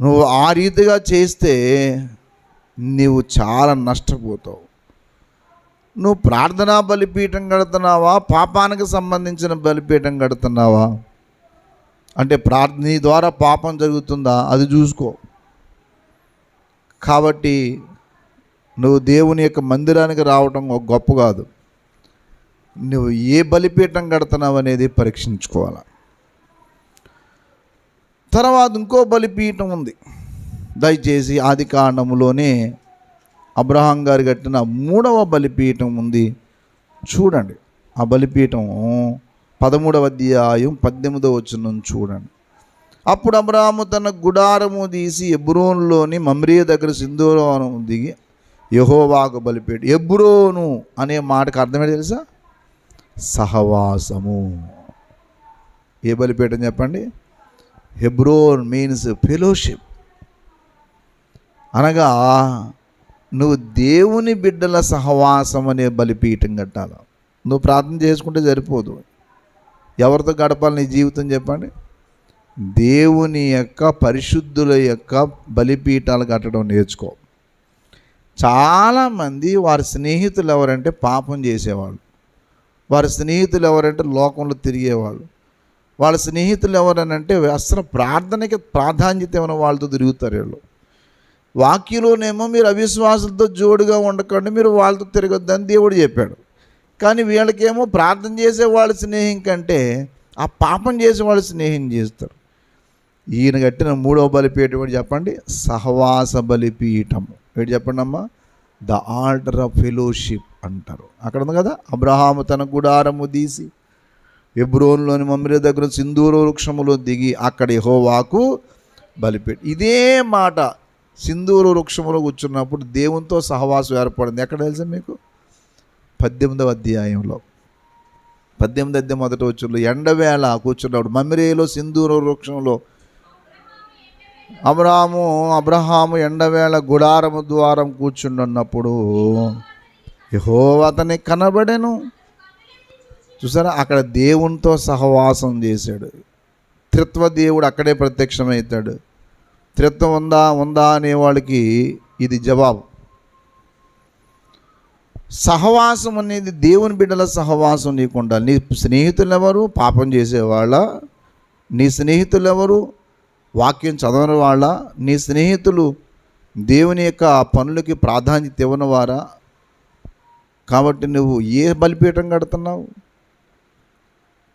నువ్వు ఆ రీతిగా చేస్తే నీవు చాలా నష్టపోతావు. నువ్వు ప్రార్థనా బలిపీఠం కడుతున్నావా, పాపానికి సంబంధించిన బలిపీఠం కడుతున్నావా అంటే నీ ద్వారా పాపం జరుగుతుందా అది చూసుకో. కాబట్టి నువ్వు దేవుని యొక్క మందిరానికి రావటం ఒక గొప్ప కాదు, నువ్వు ఏ బలిపీఠం కడుతున్నావు అనేది పరీక్షించుకోవాలి. తర్వాత ఇంకో బలిపీఠం ఉంది. దయచేసి ఆదికాండములోనే అబ్రహాం గారు కట్టిన 3వ బలిపీఠం ఉంది, చూడండి. ఆ బలిపీఠం 13వ అధ్యాయం 18వ వచనం చూడండి. అప్పుడు అబ్రహాము తన గుడారము తీసి హెబ్రోనులోని మమ్రే దగ్గర సింధూరం దిగి యెహోవాకు బలిపీఠం. హెబ్రోను అనే మాటకు అర్థమే తెలుసా? సహవాసము. ఏ బలిపీఠం చెప్పండి? Hebron means fellowship. అనగా నువ్వు దేవుని బిడ్డల సహవాసం అనే బలిపీఠం కట్టాలి. నువ్వు ప్రార్థన చేసుకుంటే సరిపోదు. ఎవరితో గడపాలి నీ జీవితం చెప్పండి? దేవుని యొక్క పరిశుద్ధుల యొక్క బలిపీఠాలు కట్టడం నేర్చుకో. చాలామంది వారి స్నేహితులు ఎవరంటే పాపం చేసేవాళ్ళు, వారి స్నేహితులు ఎవరంటే లోకంలో తిరిగేవాళ్ళు, వాళ్ళ స్నేహితులు ఎవరనంటే అసలు ప్రార్థనకి ప్రాధాన్యత ఏమైనా వాళ్ళతో తిరుగుతారు. వీళ్ళు వాక్యంలోనేమో మీరు అవిశ్వాసులతో జోడుగా ఉండకండి, మీరు వాళ్ళతో తిరగొద్దని దేవుడు చెప్పాడు. కానీ వీళ్ళకేమో ప్రార్థన చేసే వాళ్ళ స్నేహం కంటే ఆ పాపం చేసే వాళ్ళ స్నేహం చేస్తారు. ఈయన కట్టిన మూడవ బలిపీఠం ఏంటి చెప్పండి? సహవాస బలిపీఠం. ఏంటి చెప్పండి అమ్మా? ద ఆల్టర్ ఆఫ్ ఫెలోషిప్ అంటారు. అక్కడ ఉంది కదా, అబ్రహాము తన గుడారము తీసి హెబ్రోనులోని మమ్రే దగ్గర సింధూర వృక్షములో దిగి అక్కడ యెహోవాకు బలిపీఠం. ఇదే మాట సింధూర వృక్షములో కూర్చున్నప్పుడు దేవునితో సహవాసం ఏర్పడింది. ఎక్కడ తెలుసా మీకు? 18వ అధ్యాయంలో 18వ అధ్యాయం 1వ వచనంలో ఎండవేళ కూర్చున్నప్పుడు మమ్రేలో సింధూర వృక్షంలో అబ్రహాము ఎండవేళ గుడారము ద్వారం కూర్చున్నప్పుడు యెహోవా అతనికి కనబడెను. చూసారా, అక్కడ దేవునితో సహవాసం చేశాడు. త్రిత్వ దేవుడు అక్కడే ప్రత్యక్షమవుతాడు. త్రిత్వం ఉందా అనే వాళ్ళకి ఇది జవాబు. సహవాసం అనేది దేవుని బిడ్డల సహవాసం నీకు ఉండాలి. నీ స్నేహితులు ఎవరు? పాపం చేసేవాళ్ళ? నీ స్నేహితులు ఎవరు? వాక్యం చదవని వాళ్ళ? నీ స్నేహితులు దేవుని యొక్క పనులకి ప్రాధాన్యత ఇవ్వని వారా? కాబట్టి నువ్వు ఏ బలిపీఠం కడుతున్నావు?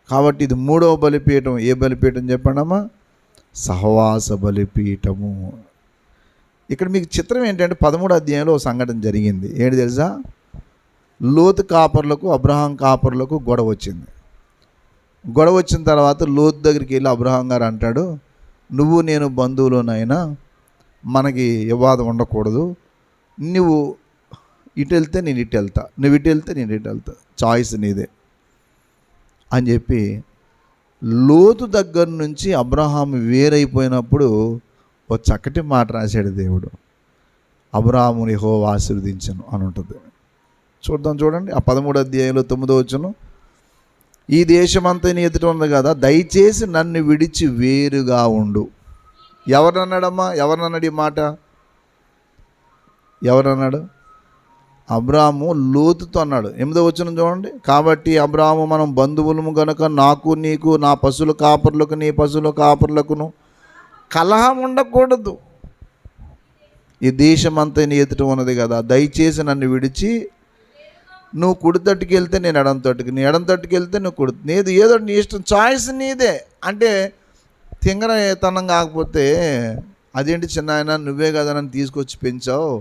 కాబట్టి ఇది మూడవ బలిపీఠం. ఏ బలిపీఠం చెప్పండమ్మా? సహవాస బలిపీఠము. ఇక్కడ మీకు చిత్రం ఏంటంటే 13వ అధ్యాయంలో ఒక సంఘటన జరిగింది. ఏంటి తెలుసా? లోతు కాపర్లకు అబ్రహాం కాపర్లకు గొడవ వచ్చింది. గొడవ వచ్చిన తర్వాత లోతు దగ్గరికి వెళ్ళి అబ్రహాం గారు అంటాడు, నువ్వు నేను బంధువులోనైనా మనకి వివాదం ఉండకూడదు. నువ్వు ఇటు వెళ్తే నేను ఇటు వెళ్తా, నువ్వు ఇటు వెళ్తే నేను ఇటు వెళ్తా, చాయిస్ నీదే అని చెప్పి లోతు దగ్గర నుంచి అబ్రహాం వేరైపోయినప్పుడు ఒక చక్కటి మాట రాశాడు దేవుడు. అబ్రహాముని యెహోవా ఆశీర్వదించను అని ఉంటుంది. చూడండి ఆ 13వ అధ్యాయంలో 9వ వచనం. ఈ దేశమంతా నీ ఎదుట ఉంది కదా, దయచేసి నన్ను విడిచి వేరుగా ఉండు. ఎవరన్నాడమ్మా? ఎవరన్నాడు ఈ మాట? ఎవరన్నాడు? అబ్రాము లోతుతో అన్నాడు. 8వ వచనం చూడండి. కాబట్టి అబ్రాము మనం బంధువులము గనుక నాకు నీకు నా పశువుల కాపర్లకు నీ పశువుల కాపర్లకును కలహం ఉండకూడదు. ఈ దేశమంతా నీ ఎదుట ఉన్నది కదా, దయచేసి నన్ను విడిచి నువ్వు కుడి తట్టుకు వెళ్తే నేను ఎడం తట్టుకు, నీ ఎడం తట్టుకు వెళ్తే నువ్వు కుడి, నీది ఏదో నీ ఇష్టం, చాయిస్ నీదే. అంటే తింగరతనం కాకపోతే అదేంటి చిన్న ఆయన, నువ్వే కదా నన్ను తీసుకొచ్చి పెంచావు,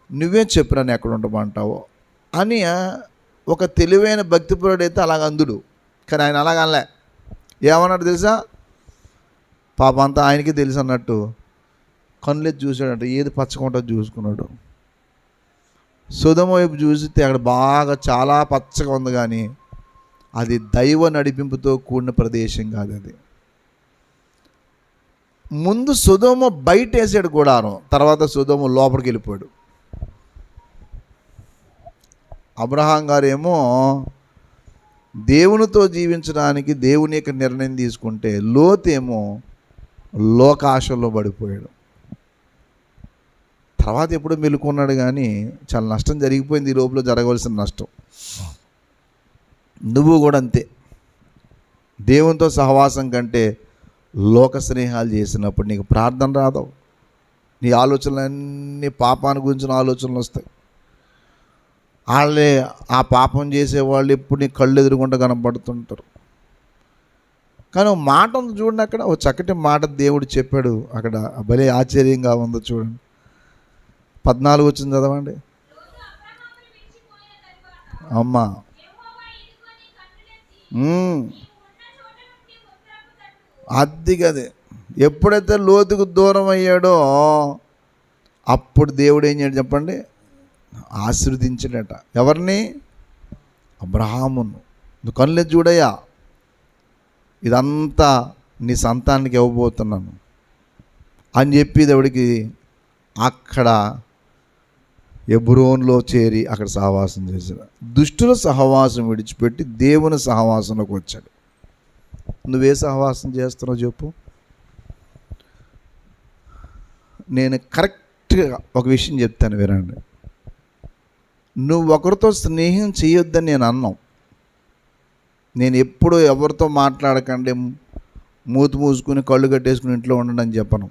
నువ్వే చెప్పు నన్ను ఎక్కడ ఉండమంటావు అని ఒక తెలివైన భక్తిపరుడైతే అలాగ అందుడు. కానీ ఆయన అలాగనలే. ఏమన్నాడు తెలుసా? పాప అంతా ఆయనకి తెలుసు అన్నట్టు కన్నులెత్తి చూశాడంట. ఏది పచ్చకుండా చూసుకున్నాడు. సొదొమ వైపు చూస్తే అక్కడ బాగా చాలా పచ్చగా ఉంది, కానీ అది దైవ నడిపింపుతో కూడిన ప్రదేశం కాదు. అది ముందు సొదొమ బయట వేసాడు గుడారం, తర్వాత సొదొమ లోపలికి వెళ్ళిపోయాడు. అబ్రహాం గారు ఏమో దేవునితో జీవించడానికి దేవుని యొక్క నిర్ణయం తీసుకుంటే, లోతేమో లోకాశల్లో పడిపోయాడు. తర్వాత ఎప్పుడో మెలుకున్నాడు, కానీ చాలా నష్టం జరిగిపోయింది. ఈ లోపల జరగవలసిన నష్టం. నువ్వు కూడా అంతే. దేవునితో సహవాసం కంటే లోక స్నేహాలు చేసినప్పుడు నీకు ప్రార్థన రాదు. నీ ఆలోచనలన్నీ పాపాన్ని గురించిన ఆలోచనలు వస్తాయి. వాళ్ళే ఆ పాపం చేసేవాళ్ళు ఎప్పుడు నీ కళ్ళు ఎదురుకుంటూ కనపడుతుంటారు. కానీ ఒక మాట ఉంది చూడండి, అక్కడ ఒక చక్కటి మాట దేవుడు చెప్పాడు. అక్కడ భలే ఆశ్చర్యంగా ఉంది చూడండి. 14 వచ్చింది చదవండి అమ్మా. అది కదే. ఎప్పుడైతే లోతుకు దూరం అయ్యాడో అప్పుడు దేవుడు ఏం చేయడు చెప్పండి? ఆశీర్వదించాడట. ఎవరిని? అబ్రహామును. నువ్వు కళ్ళెత్తి చూడయ్యా, ఇదంతా నీ సంతానానికి ఇవ్వబోతున్నాను అని చెప్పి దేవుడికి అక్కడ హెబ్రోనులో చేరి అక్కడ సహవాసం చేశాడు. దుష్టుల సహవాసం విడిచిపెట్టి దేవుని సహవాసంలోకి వచ్చాడు. నువ్వే సహవాసం చేస్తున్నావు చెప్పు? నేను కరెక్ట్గా ఒక విషయం చెప్తాను వినండి. నువ్వు ఒకరితో స్నేహం చేయొద్దని నేను అన్నావు. నేను ఎప్పుడూ ఎవరితో మాట్లాడకండి, మూతి మూసుకుని కళ్ళు కట్టేసుకుని ఇంట్లో ఉండండి అని చెప్పను.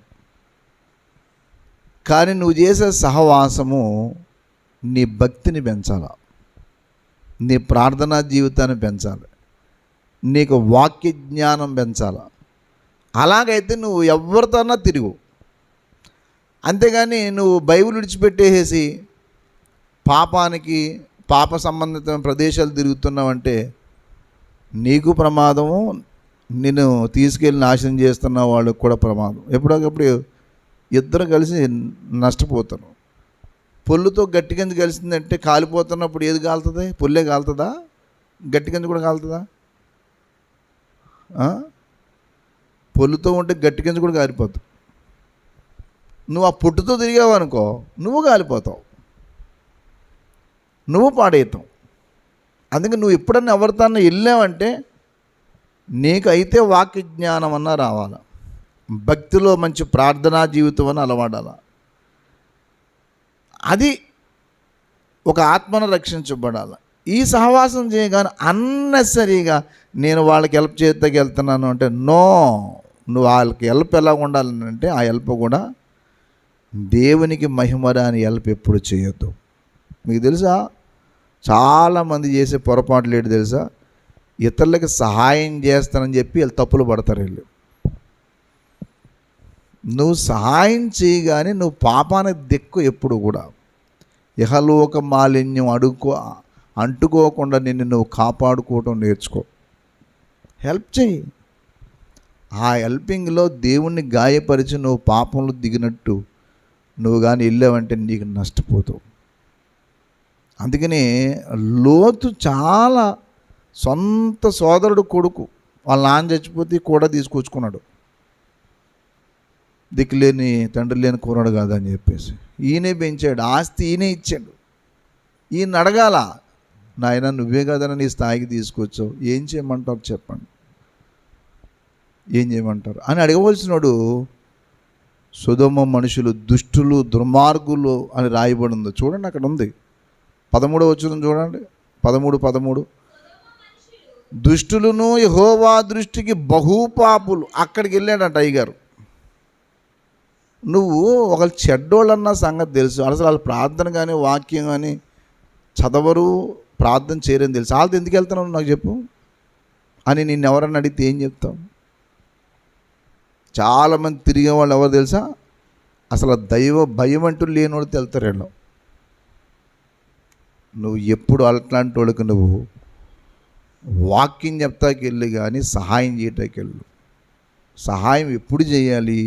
కానీ నువ్వు చేసే సహవాసము నీ భక్తిని పెంచాలి, నీ ప్రార్థనా జీవితాన్ని పెంచాలి, నీకు వాక్య జ్ఞానం పెంచాలి. అలాగైతే నువ్వు ఎవరితోనా తిరుగు. అంతేగాని నువ్వు బైబిల్ విడిచిపెట్టేసి పాప సంబంధిత ప్రదేశాలు తిరుగుతున్నావంటే నీకు ప్రమాదము, నిన్ను తీసుకెళ్ళి నాశనం చేస్తున్న వాళ్ళకు కూడా ప్రమాదం. ఎప్పుడొకప్పుడు ఇద్దరు కలిసి నష్టపోతారు. పొల్లుతో గట్టి కింద కలిసిందంటే కాలిపోతున్నప్పుడు ఏది కాలుతుంది? పొల్లే కాలుతుందా? గట్టి కింద కూడా కాలుతుందా? పొల్లుతో ఉంటే గట్టి కింద కూడా కాలిపోతావు. నువ్వు ఆ పుట్టుతో తిరిగావు అనుకో, నువ్వు కాలిపోతావు, నువ్వు పాడవుతావు. అందుకే నువ్వు ఎప్పుడన్నా ఎవరితో వెళ్ళావంటే నీకు అయితే వాక్య జ్ఞానం అన్నా రావాలి, భక్తిలో మంచి ప్రార్థనా జీవితం అని అలవాడాల. అది ఒక ఆత్మను రక్షించబడాలి. ఈ సహవాసం చేయగానే అన్నెసరీగా నేను వాళ్ళకి హెల్ప్ చేద్దాకి వెళ్తున్నాను అంటే నో. నువ్వు వాళ్ళకి హెల్ప్ ఎలా ఉండాలంటే ఆ హెల్ప్ కూడా దేవునికి మహిమరాని హెల్ప్ ఎప్పుడు చేయొద్దు. మీకు తెలుసా, చాలామంది చేసే పొరపాట్లు ఏంటి తెలుసా? ఇతరులకి సహాయం చేస్తానని చెప్పి వీళ్ళు తప్పులు పడతారు. వీళ్ళు నువ్వు సహాయం చేయగానే నువ్వు పాపానికి దిక్కు ఎప్పుడు కూడా ఇహలోక మాలిన్యం అంటుకోకుండా నిన్ను నువ్వు కాపాడుకోవటం నేర్చుకో. హెల్ప్ చేయి. ఆ హెల్పింగ్లో దేవుణ్ణి గాయపరిచి నువ్వు పాపంలో దిగినట్టు నువ్వు కానీ వెళ్ళావంటే నీకు నష్టపోతావు. అందుకని లోతు చాలా సొంత సోదరుడు కొడుకు వాళ్ళ నాన్న చచ్చిపోతే కూడా తీసుకొచ్చుకున్నాడు. దిక్కులేని తండ్రి లేని కూరడు కాదని చెప్పేసి ఈయనే పెంచాడు, ఆస్తి ఈయనే ఇచ్చాడు. ఈయన అడగాల, నాయన నువ్వే కదన్నా నీ స్థాయికి తీసుకొచ్చావు, ఏం చేయమంటారు చెప్పండి, ఏం చేయమంటారు అని అడగవలసినోడు. సొదొమ మనుషులు దుష్టులు దుర్మార్గులు అని రాయబడి ఉంది చూడండి, అక్కడ ఉంది 13వ వచనం చూడండి, 13 దుష్టులను యెహోవా దృష్టికి బహుపాపులు. అక్కడికి వెళ్ళాడంట అయ్యగారు. నువ్వు ఒకళ్ళు చెడ్డోళ్ళన్న సంగతి తెలుసు, అసలు వాళ్ళు ప్రార్థన కానీ వాక్యం కానీ చదవరు, ప్రార్థన చేయరని తెలుసు, వాళ్ళతో ఎందుకు వెళ్తున్నావు నాకు చెప్పు అని నిన్ను ఎవరన్నా అడిగితే ఏం చెప్తావు? చాలామంది తిరిగే వాళ్ళు ఎవరు తెలుసా? అసలు దైవ భయం అంటూ లేనివాడితో వెళ్తారు వీళ్ళు. నువ్వు ఎప్పుడు అట్లాంటి వాళ్ళకి నువ్వు వాక్యం చెప్తాకి వెళ్ళి కానీ సహాయం చేయటానికి వెళ్ళు. సహాయం ఎప్పుడు చేయాలి?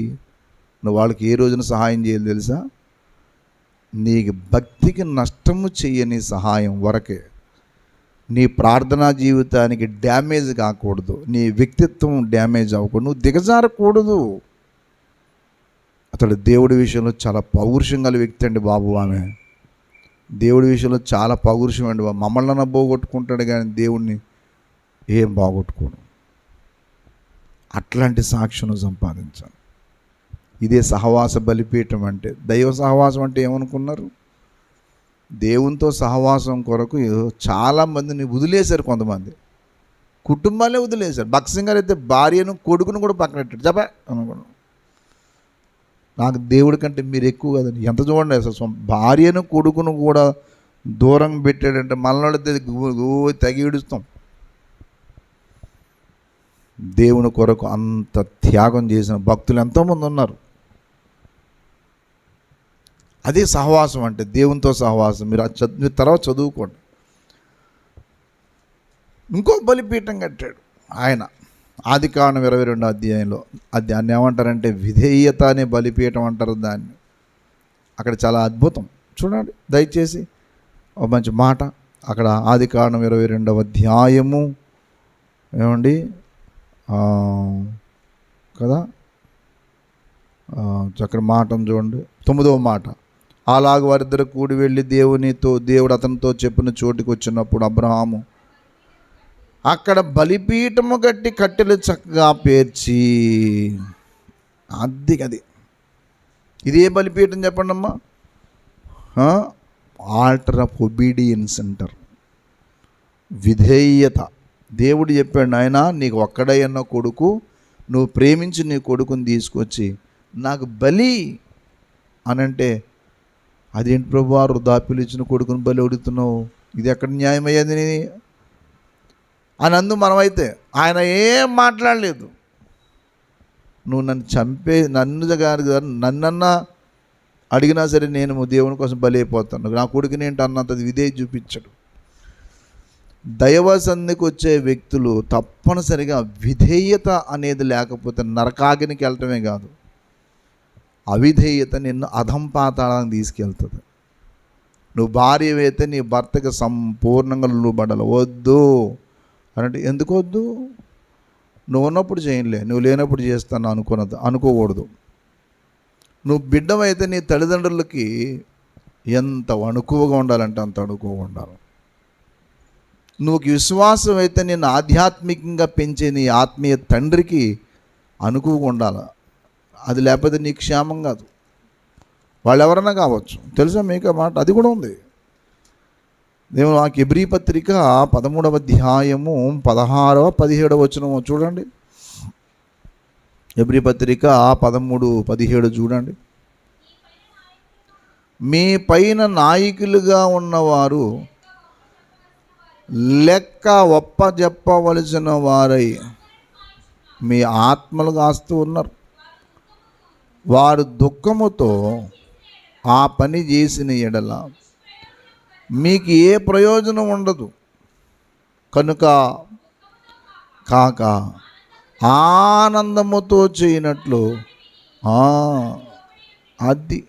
నువ్వు వాళ్ళకి ఏ రోజున సహాయం చేయాలి తెలుసా? నీకు భక్తికి నష్టము చేయని సహాయం వరకే. నీ ప్రార్థనా జీవితానికి డ్యామేజ్ కాకూడదు, నీ వ్యక్తిత్వం డ్యామేజ్ అవ్వకూడదు, నువ్వు దిగజారకూడదు. అతడు దేవుడి విషయంలో చాలా పౌరుషం గల వ్యక్తి అండి బాబు. ఆమె దేవుడి విషయంలో చాలా పౌరుషం అండి. మమ్మల్ని పోగొట్టుకుంటాడు కానీ దేవుణ్ణి ఏం బాగొట్టుకోడు. అట్లాంటి సాక్షిను సంపాదించాలి. ఇదే సహవాస బలిపీఠం అంటే. దైవ సహవాసం అంటే ఏమనుకున్నారు? దేవునితో సహవాసం కొరకు చాలామందిని వదిలేశారు. కొంతమంది కుటుంబాలే వదిలేశారు. భక్సింగ్ గారు అయితే భార్యను కొడుకును కూడా పక్కన పెట్టాడు. చెప్పా అనుకున్నాను, నాకు దేవుడి కంటే మీరు ఎక్కువ కదండి. ఎంత చూడండి, అసలు భార్యను కొడుకును కూడా దూరం పెట్టాడంటే మనల్ని తెగి ఇడుస్తాం. దేవుని కొరకు అంత త్యాగం చేసిన భక్తులు ఎంతోమంది ఉన్నారు. అదే సహవాసం అంటే, దేవునితో సహవాసం. మీరు తర్వాత చదువుకోండి. ఇంకో బలిపీఠం కట్టాడు ఆయన ఆదికాండం 22వ అధ్యాయంలో. దాన్ని ఏమంటారంటే విధేయత అనే బలిపీఠం అంటారు దాన్ని. అక్కడ చాలా అద్భుతం చూడండి దయచేసి. ఒక మంచి మాట అక్కడ ఆదికాండం 22వ అధ్యాయము ఏమండి కదా, చక్కని మాటను చూడండి. 9వ మాట, అలాగ వారిద్దరు కూడి వెళ్ళి దేవుడు అతనితో చెప్పిన చోటుకి వచ్చినప్పుడు అబ్రహాము అక్కడ బలిపీఠము కట్టి కట్టెలు చక్కగా పేర్చి, అది ఇదే బలిపీఠం చెప్పండి అమ్మా, ఆల్టర్ ఆఫ్ ఒబీడియన్స్ అంటారు, విధేయత. దేవుడు చెప్పాడు, నాయనా నీకు ఒక్కడైన కొడుకు, నువ్వు ప్రేమించి నీ కొడుకుని తీసుకొచ్చి నాకు బలి అని అంటే, అదేంటి ప్రభువా వృద్ధాప్యులు ఇచ్చిన కొడుకుని బలి అడుగుతున్నావు, ఇది ఎక్కడ న్యాయమయ్యేది అని అందు. మనమైతే ఆయన ఏం మాట్లాడలేదు, నువ్వు నన్నన్నా అడిగినా సరే నేను దేవుని కోసం బలి అయిపోతాను, నా కొడుకుని ఏంటి అన్నంత విధేయ చూపించాడు. దైవ సన్నిధికి వచ్చే వ్యక్తులు తప్పనిసరిగా విధేయత అనేది లేకపోతే నరకాగ్నికి వెళ్ళటమే కాదు, అవిధేయత నిన్ను అధంపాతాళానికి తీసుకెళ్తుంది. నువ్వు భార్యవైతే నీ భర్తకి సంపూర్ణంగా లోబడాలి. వద్దు అంటే ఎందుకు వద్దు? నువ్వు ఉన్నప్పుడు చేయలే, నువ్వు లేనప్పుడు చేస్తాను అనుకోకూడదు. నువ్వు బిడ్డవైతే నీ తల్లిదండ్రులకి ఎంత అణుకువగా ఉండాలంటే అంత అణుకువగా ఉండాలి. నువ్వు విశ్వాసం అయితే నిన్ను ఆధ్యాత్మికంగా పెంచే నీ ఆత్మీయ తండ్రికి అనుకువగా ఉండాలి. అది లేకపోతే నీకు క్షేమం కాదు. వాళ్ళు ఎవరన్నా కావచ్చు, తెలుసా మీకు మాట? అది కూడా ఉంది. దేవుడు ఆ హెబ్రీ పత్రిక 13వ అధ్యాయము 16వ 17వ వచనము చూడండి. హెబ్రీ పత్రిక 13:17 చూడండి. మీ పైన నాయకులుగా ఉన్నవారు లెక్క ఒప్పజెప్పవలసిన వారై మీ ఆత్మలు కాస్తూ ఉన్నారు. వారు దుఃఖముతో ఆ పని చేసిన ఎడల మీకు ఏ ప్రయోజనం ఉండదు కనుక కాక ఆనందముతో చేయనట్లు అది.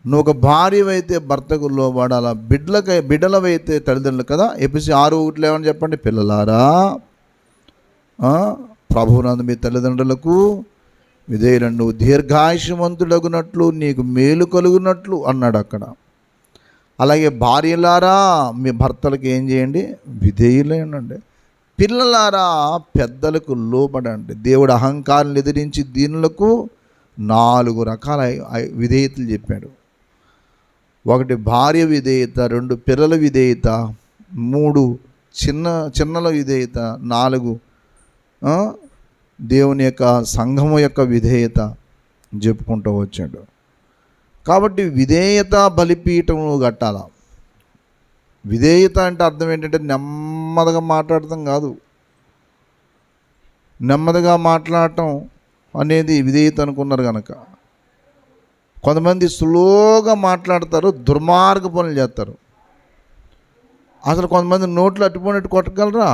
నువ్వు ఒక భార్యవైతే భర్తకు లోబడాలా, బిడ్డలవైతే తల్లిదండ్రులు కదా. ఎపిసి 6:1 ఏమని చెప్పండి, పిల్లలారా ప్రభువునందు మీ తల్లిదండ్రులకు విధేయులను, నువ్వు దీర్ఘాయుష్మంతుడగునట్లు నీకు మేలు కలుగునట్లు అన్నాడు అక్కడ. అలాగే భార్యలారా మీ భర్తలకు ఏం చేయండి, విధేయులై ఉండండి. పిల్లలారా పెద్దలకు లోబడండి. దేవుడు అహంకారం ఎదిరించి దీనులకు 4 రకాల విధేయతలు చెప్పాడు. 1 భార్య విధేయత, 2 పిల్లల విధేయత, 3 చిన్నల విధేయత, 4 దేవుని యొక్క సంఘము యొక్క విధేయత చెప్పుకుంటూ వచ్చాడు. కాబట్టి విధేయత బలిపీఠము కట్టాల. విధేయత అంటే అర్థం ఏంటంటే నెమ్మదిగా మాట్లాడటం కాదు. నెమ్మదిగా మాట్లాడటం అనేది విధేయత అనుకున్నారు కనుక కొంతమంది స్లోగా మాట్లాడతారు, దుర్మార్గ పనులు చేస్తారు. అసలు కొంతమంది నోట్లు అట్టుపోయినట్టు కొట్టగలరా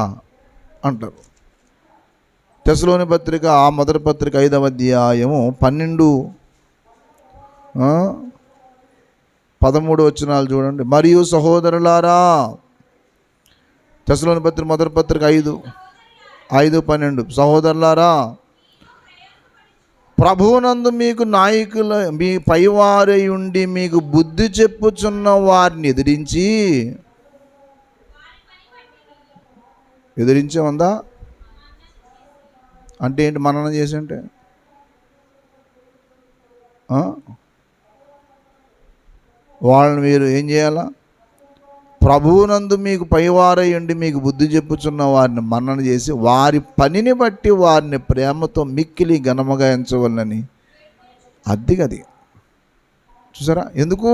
అంటారు. తెస్సలోని పత్రిక మొదటి పత్రిక 5వ అధ్యాయము 12-13 వచనాలు చూడండి. మరియు సహోదరులారా, తెస్సలోని పత్రిక మొదటి పత్రిక 5:12 సహోదరులారా, ప్రభువునందు మీకు నాయకుల మీ పైవారై ఉండి మీకు బుద్ధి చెప్పుచున్న వారిని ఎదిరించేమందా అంటే ఏంటి? మననం చేసి అంటే వాళ్ళని మీరు ఏం చేయాలా? ప్రభువునందు మీకు పైవారై ఉండి మీకు బుద్ధి చెప్పుచున్న వారిని మన్నన చేసి వారి పనిని బట్టి వారిని ప్రేమతో మిక్కిలి ఘనముగా ఎంచవలనని. అది చూసారా? ఎందుకు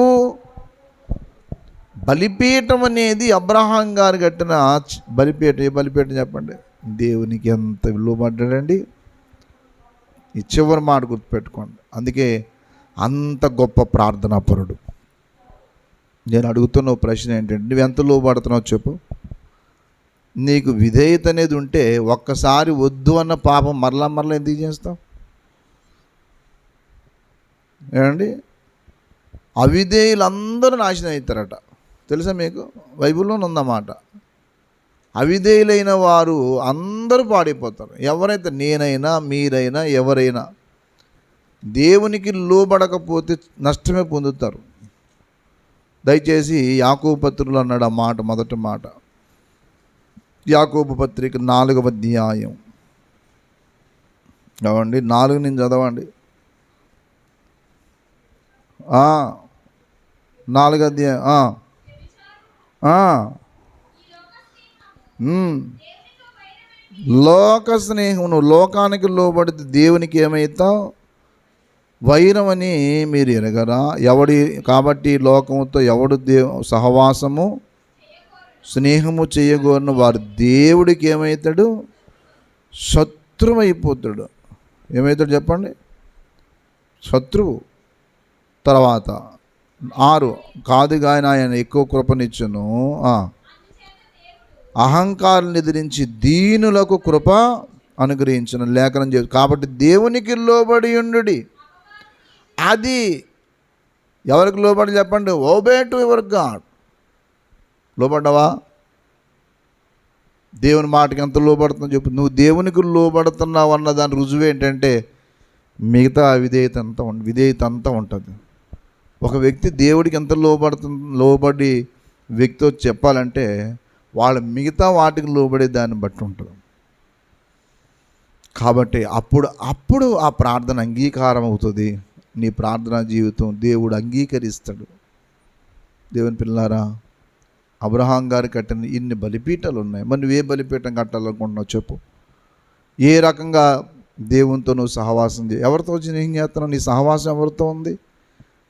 బలిపీఠం అనేది అబ్రహాం గారు కట్టిన బలిపీఠం. ఏ బలిపీఠం చెప్పండి? దేవునికి ఎంత విలువబడ్డాడండి. ఈ చివరి మాట గుర్తుపెట్టుకోండి. అందుకే అంత గొప్ప ప్రార్థనాపరుడు. నేను అడుగుతున్న ప్రశ్న ఏంటంటే, నువ్వు ఎంత లోబడుతున్నావు చెప్పు. నీకు విధేయత అనేది ఉంటే ఒక్కసారి వద్దు అన్న పాపం మరలా ఎందుకు చేస్తావు? ఏమండి, అవిధేయులందరూ నాశనం అవుతారట. తెలుసా మీకు? బైబిల్లోనే ఉందన్నమాట. అవిధేయులైన వారు అందరూ పాడైపోతారు. ఎవరైతే నేనైనా మీరైనా ఎవరైనా దేవునికి లోబడకపోతే నష్టమే పొందుతారు. దయచేసి యాకోబు పత్రికలో అన్నాడు ఆ మాట, మొదటి మాట. యాకోబు పత్రిక 4వ అధ్యాయం చదవండి. 4 నుంచి చదవండి. 4వ అధ్యాయం. లోక స్నేహం, నువ్వు లోకానికి లోబడితే దేవునికి ఏమవుతావు? వైరం అని మీరు ఎరగరా? కాబట్టి లోకముతో ఎవడు సహవాసము స్నేహము చేయగోరిన వారు దేవుడికి ఏమవుతాడు? శత్రువు అయిపోతాడు. ఏమవుతాడు చెప్పండి? శత్రువు. తర్వాత 6, కాదుగా ఆయన ఎక్కువ కృపనిచ్చును, అహంకారం ఎదిరించి దీనులకు కృప అనుగ్రహించిన లేఖనం చేసి. కాబట్టి దేవునికి లోబడి ఉండుడి. అది ఎవరికి లోబడి చెప్పండి? Obey to your God. లోబడ్డావా? దేవుని మాటకి ఎంత లోబడుతుందో చెప్పు. నువ్వు దేవునికి లోబడుతున్నావు అన్న దాని రుజువు ఏంటంటే మిగతా విధేయత అంతా ఉంటుంది. ఒక వ్యక్తి దేవుడికి ఎంత లోబడి వ్యక్తితో చెప్పాలంటే వాళ్ళు మిగతా వాటికి లోబడే దాన్ని బట్టి ఉంటుంది. కాబట్టి అప్పుడు ఆ ప్రార్థన అంగీకారం అవుతుంది. నీ ప్రార్థనా జీవితం దేవుడు అంగీకరిస్తాడు. దేవుని పిల్లారా, అబ్రహాం గారు కట్టిన ఇన్ని బలిపీఠాలు ఉన్నాయి. మరి నువ్వే బలిపీఠం కట్టాలనుకుంటున్నావు చెప్పు? ఏ రకంగా దేవునితో నువ్వు సహవాసం ఎవరితో స్నేహం చేస్తున్నావు? నీ సహవాసం ఎవరితో ఉంది?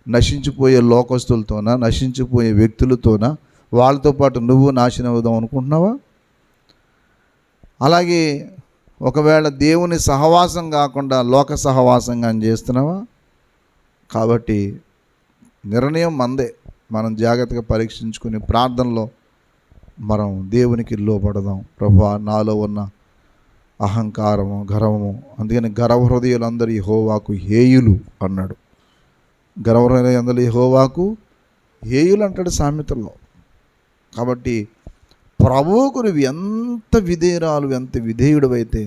నశించిపోయే లోకస్తులతోనా, నశించిపోయే వ్యక్తులతోనా? వాళ్ళతో పాటు నువ్వు నాశనం అవుదాం అనుకుంటున్నావా? అలాగే ఒకవేళ దేవుని సహవాసం కాకుండా లోక సహవాసంగా చేస్తున్నావా? కాబట్టి నిర్ణయం మందే. మనం జాగ్రత్తగా పరీక్షించుకుని ప్రార్థనలో మనం దేవునికి లోపడదాం. ప్రభువా, నాలో ఉన్న అహంకారము, గర్వము, అందుకని గర్వహృదయులందరూ యెహోవాకు హేయులు అన్నాడు. గర్వహృదయులందరూ యెహోవాకు హేయులు అంటాడు సామెతల్లో. కాబట్టి ప్రభువుకు నువ్వు ఎంత విధేయురాలు, ఎంత విధేయుడు అయితే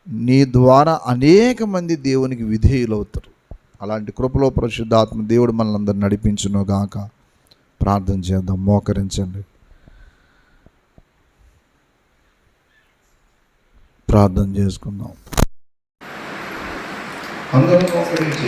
నీ ద్వారా అనేక మంది దేవునికి విధేయులు అవుతారు. అలాంటి కృపలో పరిశుద్ధాత్మ దేవుడు మనల్ని అందరూ నడిపించును గాక. ప్రార్థన చేద్దాం. మోకరించండి, ప్రార్థన చేసుకుందాం. అందరూ మోకరించి